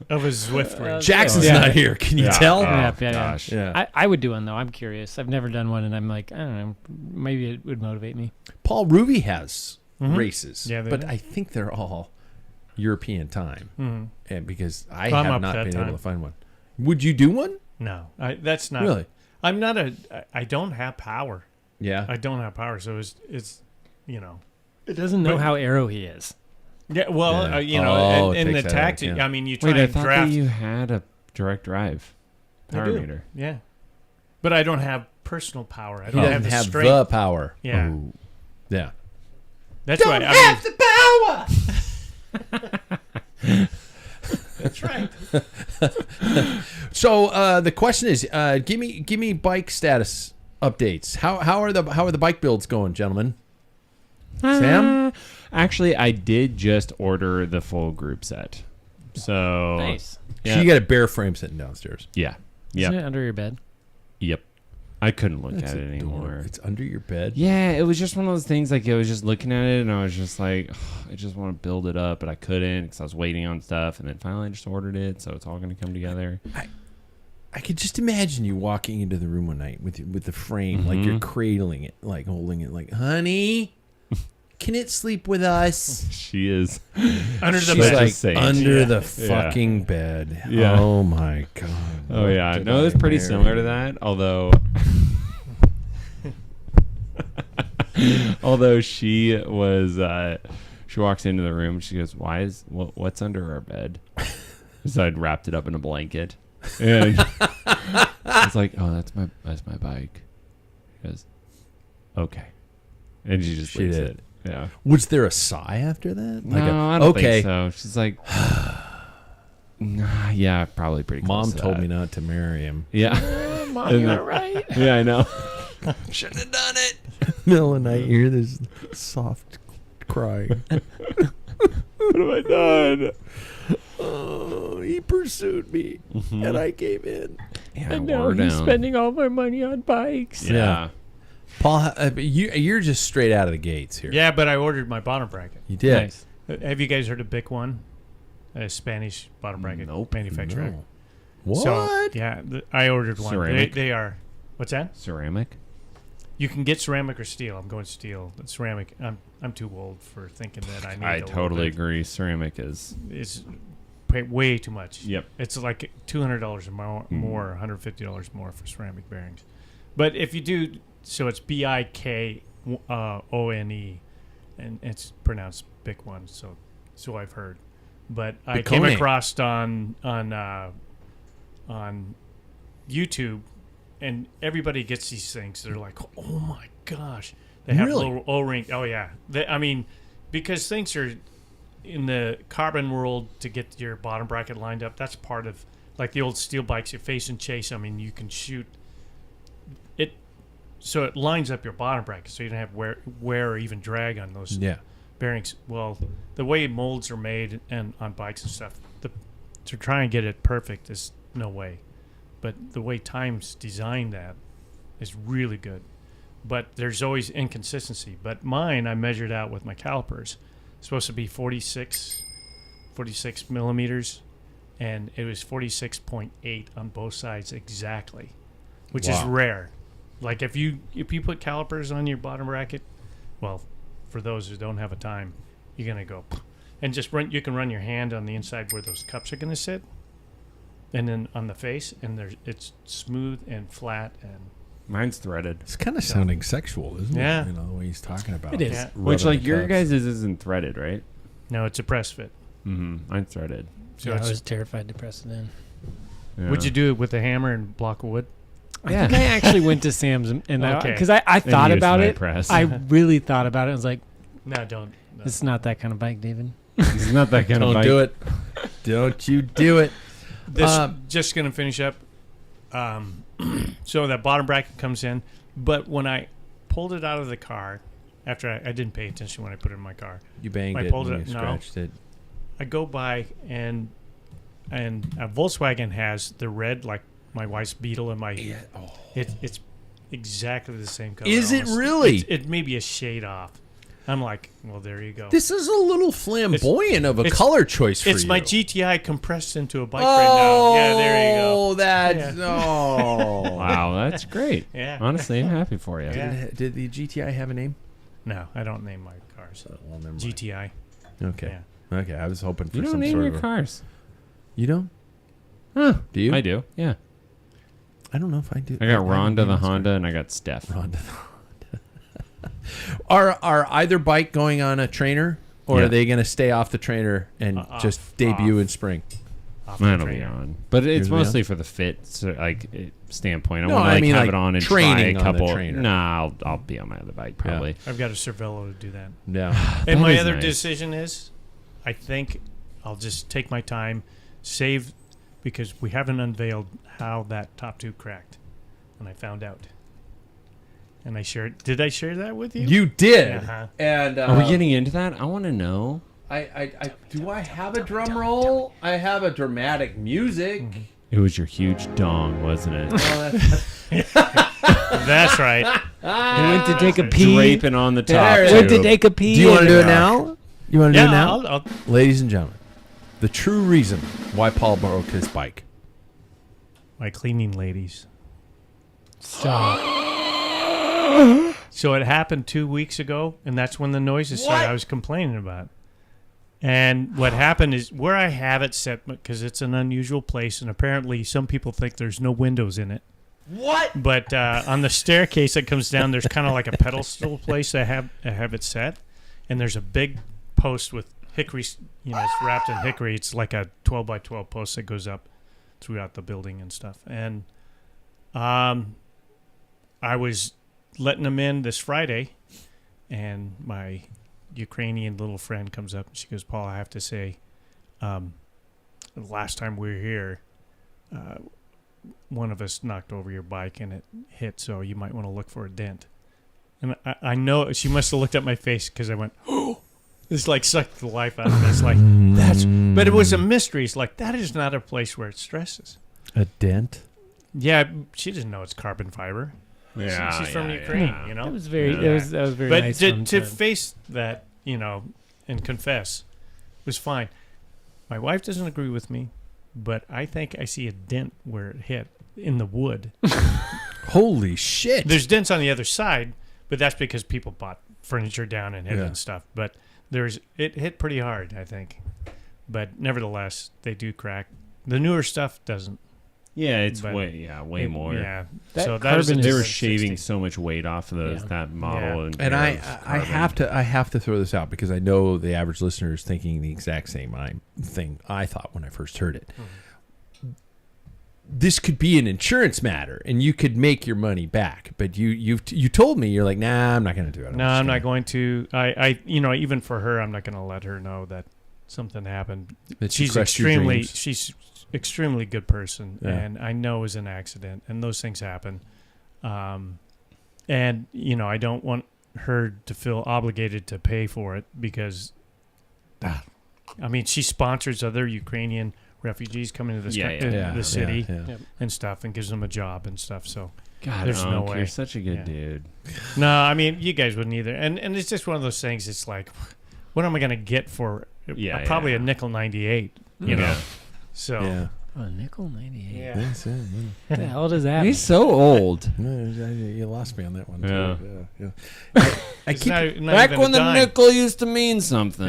Speaker 2: Of a Zwift race.
Speaker 3: Jackson's not here. Can you tell?
Speaker 5: Gosh.
Speaker 3: Yeah.
Speaker 1: I would do one though. I'm curious. I've never done one, and I'm like, I don't know. Maybe it would motivate me.
Speaker 3: Paul Ruby has races,
Speaker 2: Yeah,
Speaker 3: but
Speaker 2: do.
Speaker 3: I think they're all European time, and because I
Speaker 2: I'm
Speaker 3: have
Speaker 2: up
Speaker 3: not
Speaker 2: that
Speaker 3: been
Speaker 2: time.
Speaker 3: able to find one. Would you do one?
Speaker 2: No, that's not.
Speaker 3: Really?
Speaker 2: I'm not I don't have power.
Speaker 3: Yeah.
Speaker 2: I don't have power, so it's
Speaker 1: It doesn't know how arrow he is.
Speaker 2: Yeah, well,
Speaker 3: Yeah.
Speaker 2: and
Speaker 3: It
Speaker 2: the
Speaker 3: takes that out,
Speaker 2: tactic.
Speaker 3: yeah.
Speaker 2: I mean, you try
Speaker 5: Wait, I
Speaker 2: and
Speaker 5: thought
Speaker 2: draft.
Speaker 5: that you had a direct drive
Speaker 2: I
Speaker 5: power
Speaker 2: do.
Speaker 5: meter.
Speaker 2: Yeah, but I don't have personal power. I
Speaker 3: He
Speaker 2: don't
Speaker 3: doesn't
Speaker 2: have the
Speaker 3: have
Speaker 2: strength.
Speaker 3: the power.
Speaker 2: Yeah,
Speaker 5: Ooh.
Speaker 3: Yeah.
Speaker 2: that's right. I
Speaker 3: the power.
Speaker 2: That's right.
Speaker 3: So the question is, give me bike status updates. How are the bike builds going, gentlemen? Sam?
Speaker 5: Actually, I did just order the full group set. So
Speaker 1: Nice.
Speaker 5: Yeah.
Speaker 3: So you got a bare frame sitting downstairs.
Speaker 5: Yeah.
Speaker 1: Isn't
Speaker 5: Yep.
Speaker 1: it under your bed?
Speaker 5: Yep. I couldn't look
Speaker 3: That's
Speaker 5: at it anymore.
Speaker 3: adorable. It's under your bed.
Speaker 5: Yeah, it was just one of those things. Like I was just looking at it, and I was just like, I just want to build it up, but I couldn't because I was waiting on stuff. And then finally, I just ordered it, so it's all going to come together.
Speaker 3: I could just imagine you walking into the room one night with the frame, like you're cradling it, like holding it, like, honey, can it sleep with us?
Speaker 5: She is
Speaker 2: Under the
Speaker 3: She's
Speaker 2: bed.
Speaker 3: like
Speaker 5: Just saying.
Speaker 3: under
Speaker 2: Yeah.
Speaker 3: the fucking bed.
Speaker 5: Yeah.
Speaker 3: Oh my god.
Speaker 5: Oh
Speaker 3: What
Speaker 5: yeah,
Speaker 3: did
Speaker 5: no,
Speaker 3: I
Speaker 5: it's pretty
Speaker 3: marry?
Speaker 5: similar to that. Although she was, she walks into the room. She goes, what's under our bed?" So I'd wrapped it up in a blanket, and I was like, "Oh, that's my bike." She goes, "Okay," and she just leaves
Speaker 3: did.
Speaker 5: it. Yeah.
Speaker 3: Was there a sigh after that?
Speaker 5: No, I don't think so. She's like, "Nah, yeah, probably pretty close
Speaker 3: Mom
Speaker 5: to
Speaker 3: told
Speaker 5: that."
Speaker 3: me not to marry him.
Speaker 5: Yeah.
Speaker 1: Mom,
Speaker 5: And
Speaker 1: you're
Speaker 5: then-
Speaker 1: right.
Speaker 5: Yeah, I know.
Speaker 3: Shouldn't have done it. Middle of the night, you hear this soft crying.
Speaker 5: What have I done?
Speaker 3: Oh, he pursued me, and I gave in.
Speaker 5: Yeah,
Speaker 1: And
Speaker 5: I
Speaker 1: now
Speaker 5: wore
Speaker 1: he's
Speaker 5: down.
Speaker 1: spending all my money on bikes.
Speaker 5: Yeah.
Speaker 3: Paul, you're just straight out of the gates here.
Speaker 2: Yeah, but I ordered my bottom bracket.
Speaker 3: You did.
Speaker 1: Nice.
Speaker 2: Have you guys heard of Bic One? A Spanish bottom bracket
Speaker 5: Nope.
Speaker 2: manufacturer.
Speaker 3: No. What?
Speaker 2: So, yeah, I ordered one.
Speaker 5: Ceramic?
Speaker 2: They are. What's that?
Speaker 5: Ceramic?
Speaker 2: You can get ceramic or steel. I'm going steel. But ceramic. I'm too old for thinking that I need.
Speaker 5: I
Speaker 2: a little
Speaker 5: totally
Speaker 2: bit.
Speaker 5: agree. Ceramic is
Speaker 2: It's pay way too much.
Speaker 5: Yep.
Speaker 2: It's like $200 more, $150 more for ceramic bearings. But if you do, so it's BIKONE, and it's pronounced Bic one. So I've heard. But I came
Speaker 3: Bicone.
Speaker 2: across on YouTube, and everybody gets these things. They're like, oh my gosh, they have
Speaker 3: Really?
Speaker 2: little O-ring. Oh yeah, because things are in the carbon world to get your bottom bracket lined up. That's part of like the old steel bikes, you face and chase. I mean, you can shoot it, so it lines up your bottom bracket, so you don't have wear or even drag on those bearings. Well, the way molds are made and on bikes and stuff, to try and get it perfect is no way. But the way Time's designed that is really good. But there's always inconsistency. But mine, I measured out with my calipers. It's supposed to be 46 millimeters, and it was 46.8 on both sides exactly, which is rare. Like if you put calipers on your bottom bracket, well, for those who don't have a time, you're gonna go and just run. You can run your hand on the inside where those cups are gonna sit, and then on the face, and it's smooth and flat and.
Speaker 5: Mine's threaded.
Speaker 3: It's kind of sounding sexual, isn't
Speaker 2: Yeah.
Speaker 3: it? You know, the way he's talking about
Speaker 1: It
Speaker 3: it.
Speaker 1: is.
Speaker 2: Yeah.
Speaker 5: Which,
Speaker 3: Rubbing
Speaker 5: like,
Speaker 3: the
Speaker 5: your
Speaker 3: cups.
Speaker 5: guys' isn't threaded, right?
Speaker 2: No, it's a press fit.
Speaker 5: Mm-hmm. Mine's threaded.
Speaker 2: So
Speaker 1: Yeah, I
Speaker 2: it's,
Speaker 1: was terrified to press it in.
Speaker 5: Yeah.
Speaker 2: would you do it with a hammer and block of wood?
Speaker 1: I think I actually went to Sam's and
Speaker 2: Okay.
Speaker 1: because I thought
Speaker 5: used
Speaker 1: about
Speaker 5: my
Speaker 1: it.
Speaker 5: press.
Speaker 1: I really thought about it. I was like,
Speaker 2: No, don't. No.
Speaker 1: "This is not that kind of bike, David."
Speaker 5: It's not that kind of
Speaker 3: Don't
Speaker 5: bike.
Speaker 3: do it. Don't you do it.
Speaker 2: This just gonna finish up. So that bottom bracket comes in, but when I pulled it out of the car, after I didn't pay attention when I put it in my car,
Speaker 3: You banged
Speaker 2: I
Speaker 3: it
Speaker 2: pulled
Speaker 3: and
Speaker 2: it-
Speaker 3: you
Speaker 2: no.
Speaker 3: scratched it.
Speaker 2: I go by and a Volkswagen has the red, like my wife's Beetle and my. It's exactly the same color.
Speaker 3: Is it
Speaker 2: almost.
Speaker 3: really?
Speaker 2: It may be a shade off. I'm like, well, there you go.
Speaker 3: This is a little flamboyant of a
Speaker 2: it's-
Speaker 3: color choice for you.
Speaker 2: It's my GTI compressed into a bike right now. Yeah, there you go.
Speaker 3: Oh, that's... Oh.
Speaker 5: Wow, that's great.
Speaker 2: Yeah.
Speaker 5: Honestly, I'm happy for you.
Speaker 2: Yeah.
Speaker 3: Did the GTI have a name?
Speaker 2: No, I don't name my cars.
Speaker 3: Well, never mind.
Speaker 2: GTI.
Speaker 3: Okay.
Speaker 2: Yeah.
Speaker 3: Okay, I was hoping for
Speaker 5: You don't
Speaker 3: some
Speaker 5: name
Speaker 3: sort
Speaker 5: your
Speaker 3: of...
Speaker 5: cars.
Speaker 3: You don't?
Speaker 5: Huh.
Speaker 3: Do you?
Speaker 5: I do, yeah.
Speaker 3: I don't know if I do.
Speaker 5: I got Rhonda the
Speaker 3: names for-
Speaker 5: Honda, and I got Steph.
Speaker 3: Rhonda the Honda. Are either bike going on a trainer, or
Speaker 5: Yeah.
Speaker 3: are they going to stay off the trainer and just debut in spring?
Speaker 2: Off the
Speaker 5: Mine will be
Speaker 2: trainer.
Speaker 5: on. But it's
Speaker 3: Yours will be
Speaker 5: mostly for the fit standpoint. I
Speaker 3: No,
Speaker 5: want to
Speaker 3: I mean,
Speaker 5: have
Speaker 3: like,
Speaker 5: it on and
Speaker 3: training
Speaker 5: try a
Speaker 3: on the
Speaker 5: couple.
Speaker 3: trainer.
Speaker 5: Nah, I'll be on my other bike probably.
Speaker 2: I've got a Cervelo to do that.
Speaker 3: Yeah.
Speaker 2: And
Speaker 5: That
Speaker 2: my
Speaker 5: is
Speaker 2: other
Speaker 5: nice.
Speaker 2: decision is, I think I'll just take my time, save, because we haven't unveiled how that top tube cracked, and I found out. And I shared. Did I share that with you?
Speaker 3: You did.
Speaker 2: Uh-huh.
Speaker 3: And
Speaker 5: Are we getting into that? I want to know.
Speaker 3: I do I have a drum roll? I have a dramatic music.
Speaker 5: It was your huge dong, wasn't it?
Speaker 3: Well, that's,
Speaker 2: That's right.
Speaker 1: I went to take a pee.
Speaker 5: Draping on the top.
Speaker 3: There it
Speaker 1: Went to
Speaker 5: tube.
Speaker 1: take a pee.
Speaker 3: do you want to
Speaker 1: and-
Speaker 3: do it now? You want to do
Speaker 2: Yeah,
Speaker 3: it now?
Speaker 2: I'll
Speaker 3: Ladies and gentlemen, the true reason why Paul broke his bike.
Speaker 2: my cleaning ladies.
Speaker 1: Stop.
Speaker 2: So it happened 2 weeks ago, and that's when the noises started. I was complaining about. And what happened is where I have it set, because it's an unusual place, and apparently some people think there's no windows in it.
Speaker 3: What?
Speaker 2: But on the staircase that comes down, there's kind of like a pedestal place I have it set, and there's a big post with hickory. You know, it's wrapped in hickory. It's like a 12 by 12 post that goes up throughout the building and stuff. And I was letting them in this Friday, and my Ukrainian little friend comes up and she goes, "Paul, I have to say, the last time we were here, one of us knocked over your bike and it hit, so you might want to look for a dent." And I know she must have looked at my face because I went, "Oh!" It's like sucked the life out of me. It's like that's, but it was a mystery. It's like that is not a place where it stresses.
Speaker 3: A dent?
Speaker 2: Yeah, she doesn't know it's carbon fiber.
Speaker 5: Yeah,
Speaker 2: she's from
Speaker 5: yeah,
Speaker 2: Ukraine,
Speaker 5: yeah.
Speaker 2: you know.
Speaker 1: That was very.
Speaker 2: Yeah.
Speaker 1: That was very
Speaker 2: But
Speaker 1: nice.
Speaker 2: to face that, you know, and confess was fine. My wife doesn't agree with me, but I think I see a dent where it hit in the wood.
Speaker 3: Holy shit.
Speaker 2: There's dents on the other side, but that's because people bought furniture down and hit it
Speaker 3: Yeah.
Speaker 2: and stuff. But it hit pretty hard, I think. but nevertheless, they do crack. The newer stuff doesn't.
Speaker 5: Yeah, it's
Speaker 2: But
Speaker 5: way more.
Speaker 2: Yeah.
Speaker 1: That
Speaker 2: So that was
Speaker 1: carbon
Speaker 5: They
Speaker 1: is
Speaker 5: were
Speaker 2: 60.
Speaker 5: shaving so much weight off of those, that model.
Speaker 2: Yeah.
Speaker 3: And I
Speaker 5: carbon.
Speaker 3: have to throw this out because I know the average listener is thinking the exact same thing I thought when I first heard it. This could be an insurance matter, and you could make your money back. But you told me, you're like, nah, I'm not going to do it.
Speaker 2: No, I'm not going to. I even for her, I'm not going to let her know that something happened. She's extremely good person, and I know it was an accident, and those things happen. And I don't want her to feel obligated to pay for it because, she sponsors other Ukrainian refugees coming to the city and stuff, and gives them a job and stuff. So
Speaker 5: God,
Speaker 2: there's no way.
Speaker 5: You're such a good dude.
Speaker 2: No, you guys wouldn't either. And it's just one of those things. It's like, what am I going to get for probably a nickel 98? You know. So
Speaker 1: a nickel 98.
Speaker 2: Yeah.
Speaker 3: That's it.
Speaker 1: What the hell does that?
Speaker 5: He's so old.
Speaker 3: You lost me on that one.
Speaker 5: Yeah.
Speaker 3: Too. Yeah. I
Speaker 2: It's
Speaker 3: keep
Speaker 2: not
Speaker 5: Back
Speaker 2: even
Speaker 5: when
Speaker 2: a
Speaker 5: the
Speaker 2: dime.
Speaker 5: nickel used to mean something.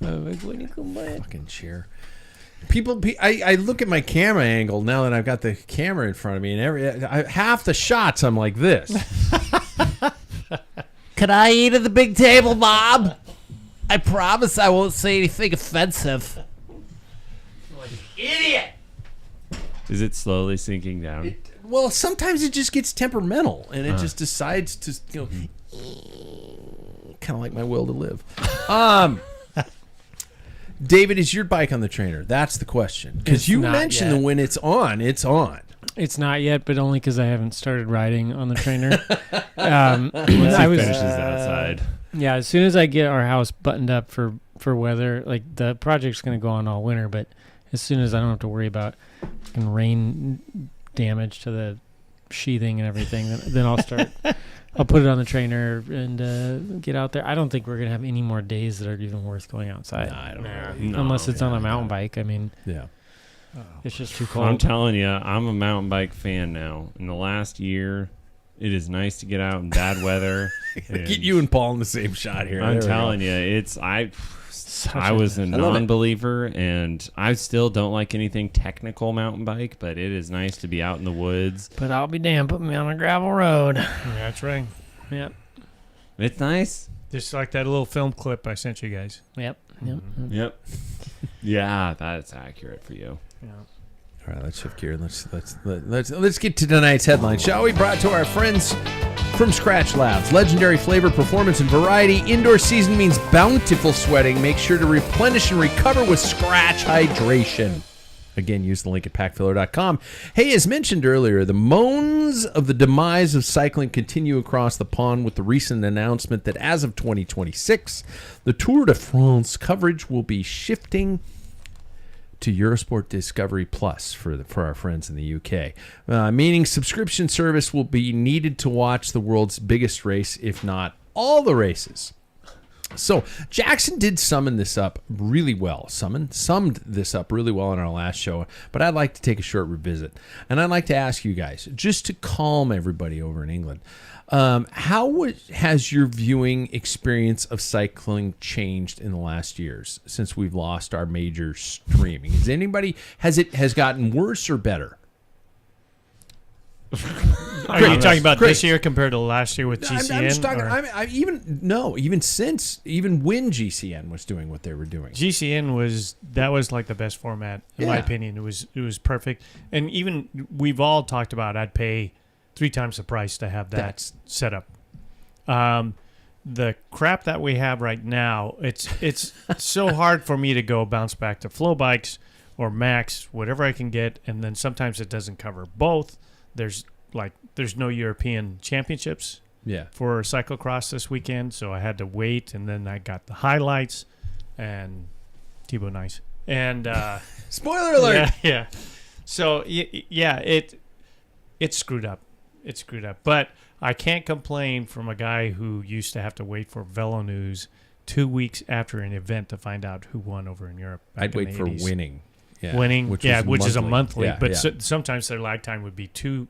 Speaker 3: fucking chair. I look at my camera angle now that I've got the camera in front of me, and half the shots I'm like this.
Speaker 4: Can I eat at the big table, Bob? I promise I won't say anything offensive.
Speaker 3: Idiot.
Speaker 5: Is it slowly sinking down?
Speaker 3: Well, sometimes it just gets temperamental, and it just decides to, kind of like my will to live. David, is your bike on the trainer? That's the question. Because you mentioned that when it's on, it's on.
Speaker 1: It's not yet, but only because I haven't started riding on the trainer.
Speaker 5: Once he finishes outside.
Speaker 1: Yeah, as soon as I get our house buttoned up for weather, like the project's going to go on all winter, but as soon as I don't have to worry about fucking rain damage to the sheathing and everything, then I'll start. I'll put it on the trainer and get out there. I don't think we're going to have any more days that are even worth going outside.
Speaker 3: I don't know.
Speaker 1: Unless it's on a mountain bike. I mean, it's just too cold.
Speaker 5: I'm telling you, I'm a mountain bike fan now. In the last year, it is nice to get out in bad weather.
Speaker 3: Get you and Paul in the same shot here.
Speaker 5: I'm telling you, I was a non-believer, and I still don't like anything technical mountain bike, but it is nice to be out in the woods.
Speaker 1: But I'll be damned, put me on a gravel road.
Speaker 2: That's right.
Speaker 1: Yep.
Speaker 5: It's nice.
Speaker 2: Just like that little film clip I sent you guys.
Speaker 1: Yep.
Speaker 5: Yep. Yeah, that's accurate for you.
Speaker 2: Yeah.
Speaker 3: All right, let's shift gear. Let's get to tonight's headline, shall we? Brought to our friends from Scratch Labs. Legendary flavor, performance, and variety. Indoor season means bountiful sweating. Make sure to replenish and recover with Scratch Hydration. Again, use the link at packfiller.com. Hey, as mentioned earlier, the moans of the demise of cycling continue across the pond with the recent announcement that as of 2026, the Tour de France coverage will be shifting to Eurosport Discovery Plus for our friends in the UK, meaning subscription service will be needed to watch the world's biggest race, if not all the races. So Jackson did summed this up really well in our last show, but I'd like to take a short revisit, and I'd like to ask you guys, just to calm everybody over in England, how has your viewing experience of cycling changed in the last years since we've lost our major streaming? Has it gotten worse or better?
Speaker 2: Are you talking about this year compared to last year with GCN?
Speaker 3: I'm just talking. Even when GCN was doing what they were doing.
Speaker 2: GCN was like the best format in my opinion. It was perfect, and even we've all talked about I'd pay 3 times the price to have that set up. The crap that we have right now, it's so hard for me to go bounce back to Flow Bikes or Max, whatever I can get, and then sometimes it doesn't cover both. There's no European championships for cyclocross this weekend, so I had to wait, and then I got the highlights and Thibaut Nice. And
Speaker 3: spoiler alert.
Speaker 2: Yeah. So it's screwed up. It's screwed up. But I can't complain from a guy who used to have to wait for Velo News 2 weeks after an event to find out who won over in Europe.
Speaker 3: I'd wait for winning.
Speaker 2: Yeah. Winning, which is a monthly. But sometimes their lag time would be 2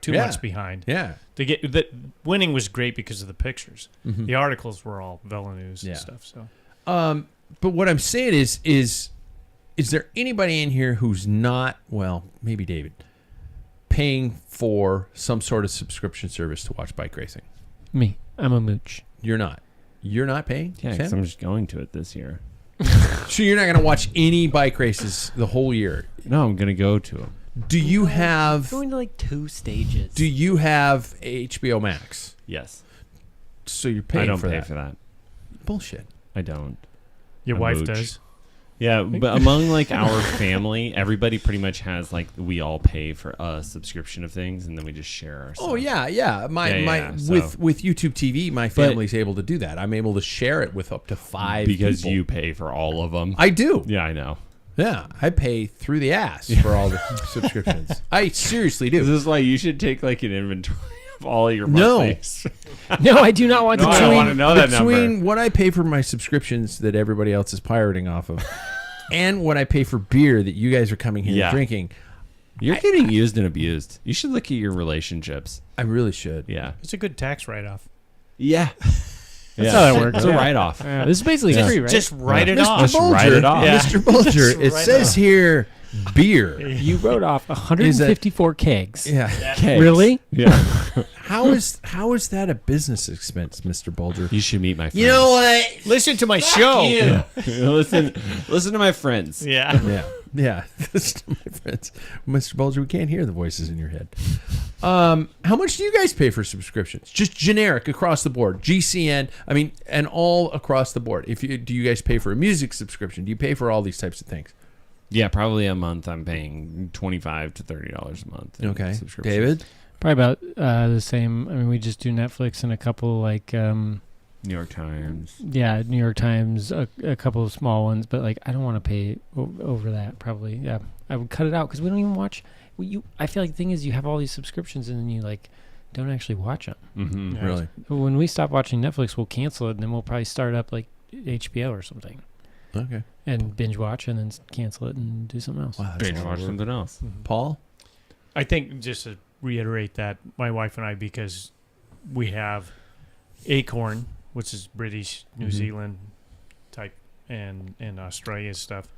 Speaker 2: months behind.
Speaker 3: Yeah.
Speaker 2: To get the winning was great because of the pictures. Mm-hmm. The articles were all Velo News and stuff. So,
Speaker 3: But what I'm saying is there anybody in here who's not, well, maybe David, paying for some sort of subscription service to watch bike racing?
Speaker 1: Me. I'm a mooch.
Speaker 3: You're not. You're not paying?
Speaker 5: Yeah,
Speaker 3: Sam?
Speaker 5: because I'm just going to it this year.
Speaker 3: So you're not going to watch any bike races the whole year?
Speaker 5: No, I'm going to go to them.
Speaker 3: Do you have
Speaker 6: Going to like 2 stages.
Speaker 3: Do you have HBO Max?
Speaker 5: Yes.
Speaker 3: So you're paying
Speaker 5: I don't
Speaker 3: for
Speaker 5: pay
Speaker 3: that?
Speaker 5: for that.
Speaker 3: Bullshit.
Speaker 5: I don't.
Speaker 2: Your
Speaker 5: A
Speaker 2: wife
Speaker 5: mooch.
Speaker 2: does.
Speaker 5: Yeah, but among like our family, everybody pretty much has like we all pay for a subscription of things, and then we just share our stuff.
Speaker 3: Oh yeah. My
Speaker 5: so-
Speaker 3: with YouTube TV, my family's able to do that. I'm able to share it with up to 5
Speaker 5: because
Speaker 3: people.
Speaker 5: you pay for all of them.
Speaker 3: I do.
Speaker 5: Yeah, I know.
Speaker 3: Yeah, I pay through the ass for all the subscriptions. I seriously
Speaker 5: This
Speaker 3: do.
Speaker 5: is why you should take like an inventory of all your
Speaker 3: No.
Speaker 5: monthlies.
Speaker 1: No, I do not want
Speaker 5: No,
Speaker 1: to.
Speaker 5: I don't want to know that number.
Speaker 3: Between what I pay for my subscriptions that everybody else is pirating off of, and what I pay for beer that you guys are coming here
Speaker 5: Yeah.
Speaker 3: and drinking,
Speaker 5: You're getting used and abused. You should look at your relationships.
Speaker 3: I really should.
Speaker 5: Yeah.
Speaker 2: It's a good tax write-off.
Speaker 5: Yeah.
Speaker 1: That's how that works.
Speaker 5: It's a write-off.
Speaker 1: This is basically free, right?
Speaker 2: Just write it
Speaker 3: Mr.
Speaker 2: off.
Speaker 5: Just write it off.
Speaker 2: Yeah.
Speaker 3: Mr. Bulger, it
Speaker 2: Just write
Speaker 3: says
Speaker 2: off.
Speaker 3: here beer.
Speaker 1: You wrote off 154 kegs.
Speaker 3: Yeah.
Speaker 5: Kegs.
Speaker 1: Really?
Speaker 5: Yeah.
Speaker 3: How is that a business expense, Mr. Bulger?
Speaker 5: You should meet my friends.
Speaker 3: You know what?
Speaker 2: Listen to my show.
Speaker 5: Listen to my friends.
Speaker 2: Yeah.
Speaker 3: Yeah. Listen to my friends. Mr. Bulger, we can't hear the voices in your head. How much do you guys pay for subscriptions? Just generic across the board. GCN, I mean, and all across the board. Do you guys pay for a music subscription? Do you pay for all these types of things?
Speaker 5: Yeah, probably a month. I'm paying $25 to $30 a month. in
Speaker 3: Okay.
Speaker 5: subscriptions.
Speaker 3: David?
Speaker 1: Probably about the same. I mean, we just do Netflix and a couple like,
Speaker 5: New York Times.
Speaker 1: yeah, New York Times, a couple of small ones. But like, I don't want to pay over that. Probably, yeah. I would cut it out because we don't even watch. I feel like the thing is, you have all these subscriptions and then you like don't actually watch them.
Speaker 5: Mm-hmm.
Speaker 2: Yeah.
Speaker 3: Really?
Speaker 1: When we stop watching Netflix, we'll cancel it and then we'll probably start up like HBO or something
Speaker 3: Okay.
Speaker 1: and binge watch and then cancel it and do something else.
Speaker 3: Wow, that's
Speaker 5: Binge
Speaker 3: a lot
Speaker 5: watch
Speaker 3: of work.
Speaker 5: something else.
Speaker 3: Paul?
Speaker 2: I think just to reiterate that, my wife and I, because we have Acorn, which is British, New
Speaker 3: Mhm.
Speaker 2: Zealand type, and Australia stuff.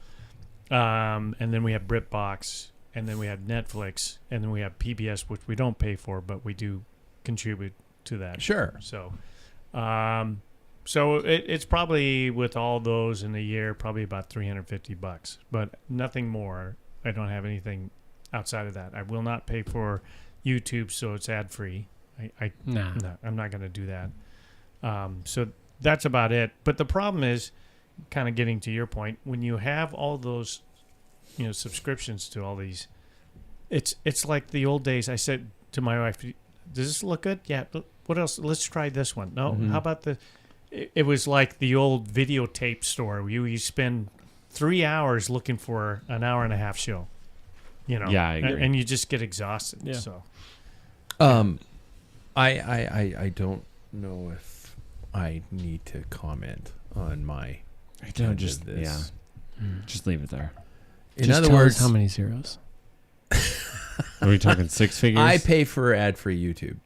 Speaker 2: And then we have BritBox, and then we have Netflix, and then we have PBS, which we don't pay for, but we do contribute to that.
Speaker 3: Sure.
Speaker 2: So, so it's probably with all those in a year, probably about $350, but nothing more. I don't have anything outside of that. I will not pay for YouTube, so it's ad free.
Speaker 1: Nah.
Speaker 2: No, I'm not going to do that. So that's about it. But the problem is, kind of getting to your point, when you have all those, subscriptions to all these, it's like the old days. I said to my wife, "Does this look good? Yeah. What else? Let's try this one. No.
Speaker 3: Mhm.
Speaker 2: How about the?" It was like the old videotape store. Where you spend 3 hours looking for an hour and a half show.
Speaker 5: Yeah, I agree.
Speaker 2: And you just get exhausted.
Speaker 1: Yeah.
Speaker 2: So
Speaker 3: I don't know if I need to comment on my
Speaker 5: I
Speaker 3: end
Speaker 5: don't
Speaker 3: of
Speaker 5: just
Speaker 3: this.
Speaker 5: just leave it there.
Speaker 3: In
Speaker 1: Just
Speaker 3: other
Speaker 1: tell us
Speaker 3: words,
Speaker 1: how many zeros?
Speaker 5: Are we talking 6 figures?
Speaker 3: I pay for ad-free YouTube.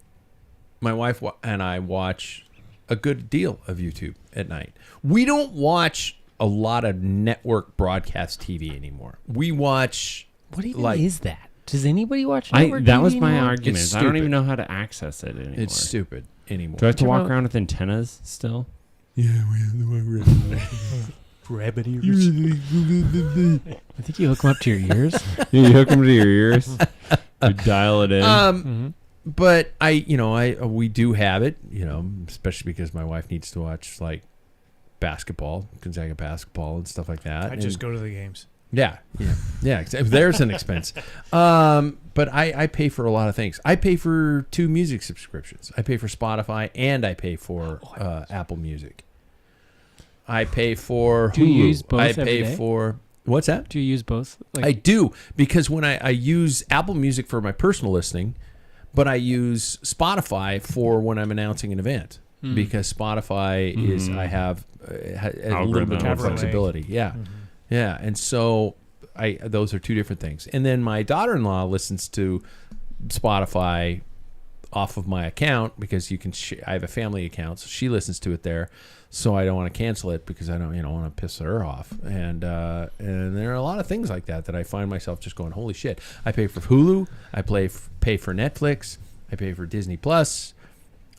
Speaker 3: My wife and I watch a good deal of YouTube at night. We don't watch a lot of network broadcast TV anymore. We watch
Speaker 1: What even
Speaker 3: like
Speaker 1: is that? Does anybody watch network
Speaker 5: that
Speaker 1: TV
Speaker 5: was my
Speaker 1: anymore?
Speaker 5: argument.
Speaker 3: It's
Speaker 5: I don't
Speaker 3: stupid.
Speaker 5: even know how to access it anymore.
Speaker 3: it's stupid anymore.
Speaker 5: Do I have to
Speaker 1: Turn
Speaker 5: walk
Speaker 1: on-
Speaker 5: around with antennas still?
Speaker 2: rabbit ears.
Speaker 1: I think you hook them up to your ears.
Speaker 5: You hook them to your ears. You dial it in.
Speaker 1: Mm-hmm.
Speaker 3: But we do have it, especially because my wife needs to watch like basketball, Gonzaga basketball and stuff like that.
Speaker 2: I just
Speaker 3: And-
Speaker 2: go to the games.
Speaker 3: Yeah. There's an expense. But I pay for a lot of things. I pay for 2 music subscriptions. I pay for Spotify and I pay for Apple Music. I pay for
Speaker 1: Do you
Speaker 3: Hulu.
Speaker 1: use both
Speaker 3: I
Speaker 1: every
Speaker 3: pay
Speaker 1: day?
Speaker 3: for what's that?
Speaker 1: Do you use both?
Speaker 3: I do, because when I use Apple Music for my personal listening, but I use Spotify for when I'm announcing an event. Because Spotify is I have a little bit more
Speaker 5: Algorithm.
Speaker 3: flexibility. Yeah. Yeah, and so those are 2 different things. And then my daughter-in-law listens to Spotify off of my account because you can. I have a family account, so she listens to it there. So I don't want to cancel it because I don't, want to piss her off. And there are a lot of things like that I find myself just going, holy shit! I pay for Hulu. I pay for Netflix. I pay for Disney Plus.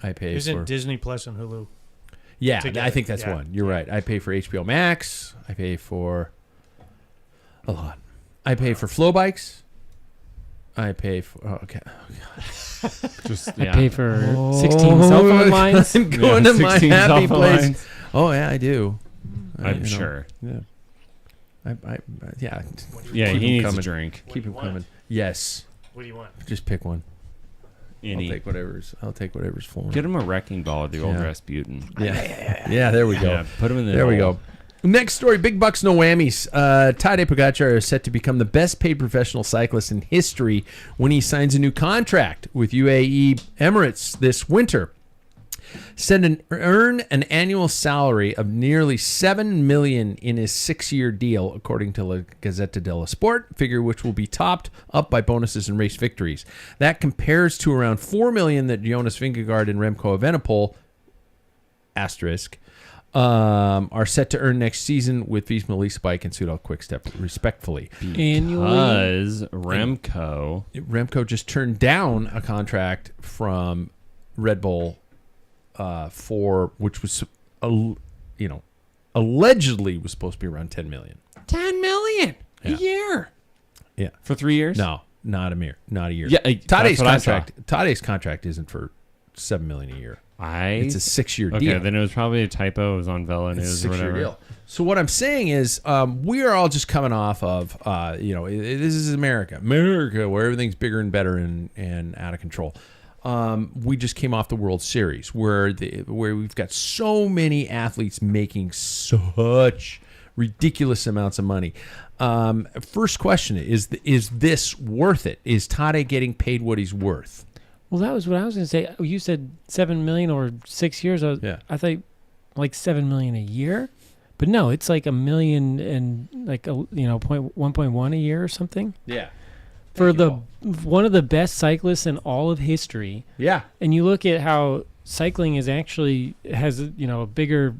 Speaker 3: I pay
Speaker 2: Isn't
Speaker 3: for
Speaker 2: Disney Plus and Hulu?
Speaker 3: Yeah,
Speaker 2: together?
Speaker 3: I think that's one. You're right. I pay for HBO Max. I pay for a lot. I pay for Flow Bikes. I pay for
Speaker 5: Just
Speaker 1: I pay for 16 cell phone lines.
Speaker 3: I'm going to my
Speaker 5: 16
Speaker 3: happy
Speaker 5: cell phone
Speaker 3: place.
Speaker 5: lines.
Speaker 3: Oh yeah, I do.
Speaker 5: I'm sure.
Speaker 3: Yeah. I yeah.
Speaker 5: Yeah,
Speaker 3: Keep
Speaker 5: he
Speaker 3: him
Speaker 5: needs
Speaker 3: coming.
Speaker 5: a drink.
Speaker 3: Keep him coming. Yes.
Speaker 2: What do you want?
Speaker 3: Just pick one. I'll
Speaker 5: Any.
Speaker 3: take whatever's for him.
Speaker 5: Get him a wrecking ball with the old
Speaker 3: Yeah.
Speaker 5: Rasputin.
Speaker 3: Yeah, there we go.
Speaker 5: Yeah, put him in the
Speaker 3: There we
Speaker 5: hole.
Speaker 3: go. Next story, big bucks, no whammies. Tadej Pogacar is set to become the best paid professional cyclist in history when he signs a new contract with UAE Emirates this winter. Set to earn an annual salary of nearly $7 million in his 6-year deal, according to La Gazzetta dello Sport, figure which will be topped up by bonuses and race victories. That compares to around $4 million that Jonas Vingegaard and Remco Evenepoel are set to earn next season with Visma Lease Bike and Soudal Quickstep, respectfully.
Speaker 5: Because Remco
Speaker 3: just turned down a contract from Red Bull for which was allegedly was supposed to be around $10 million.
Speaker 5: $10 million a year.
Speaker 3: Yeah,
Speaker 5: For 3 years?
Speaker 3: no, not a year.
Speaker 5: Yeah,
Speaker 3: Tadej's contract isn't for $7 million a year. It's a 6-year
Speaker 5: Okay,
Speaker 3: deal.
Speaker 5: then it was probably a typo. It was on Vela
Speaker 3: It's
Speaker 5: News
Speaker 3: a
Speaker 5: or
Speaker 3: 6-year
Speaker 5: whatever.
Speaker 3: deal. So what I'm saying is, we are all just coming off of, this is America, where everything's bigger and better and out of control. We just came off the World Series, where we've got so many athletes making such ridiculous amounts of money. First question is this worth it? Is Tadej getting paid what he's worth?
Speaker 1: Well, that was what I was going to say. You said $7 million over 6 years. I thought like $7 million a year, but no, it's like $1 million and like 1.1 a year or something.
Speaker 3: Yeah.
Speaker 1: For one of the best cyclists in all of history.
Speaker 3: Yeah.
Speaker 1: And you look at how cycling has a bigger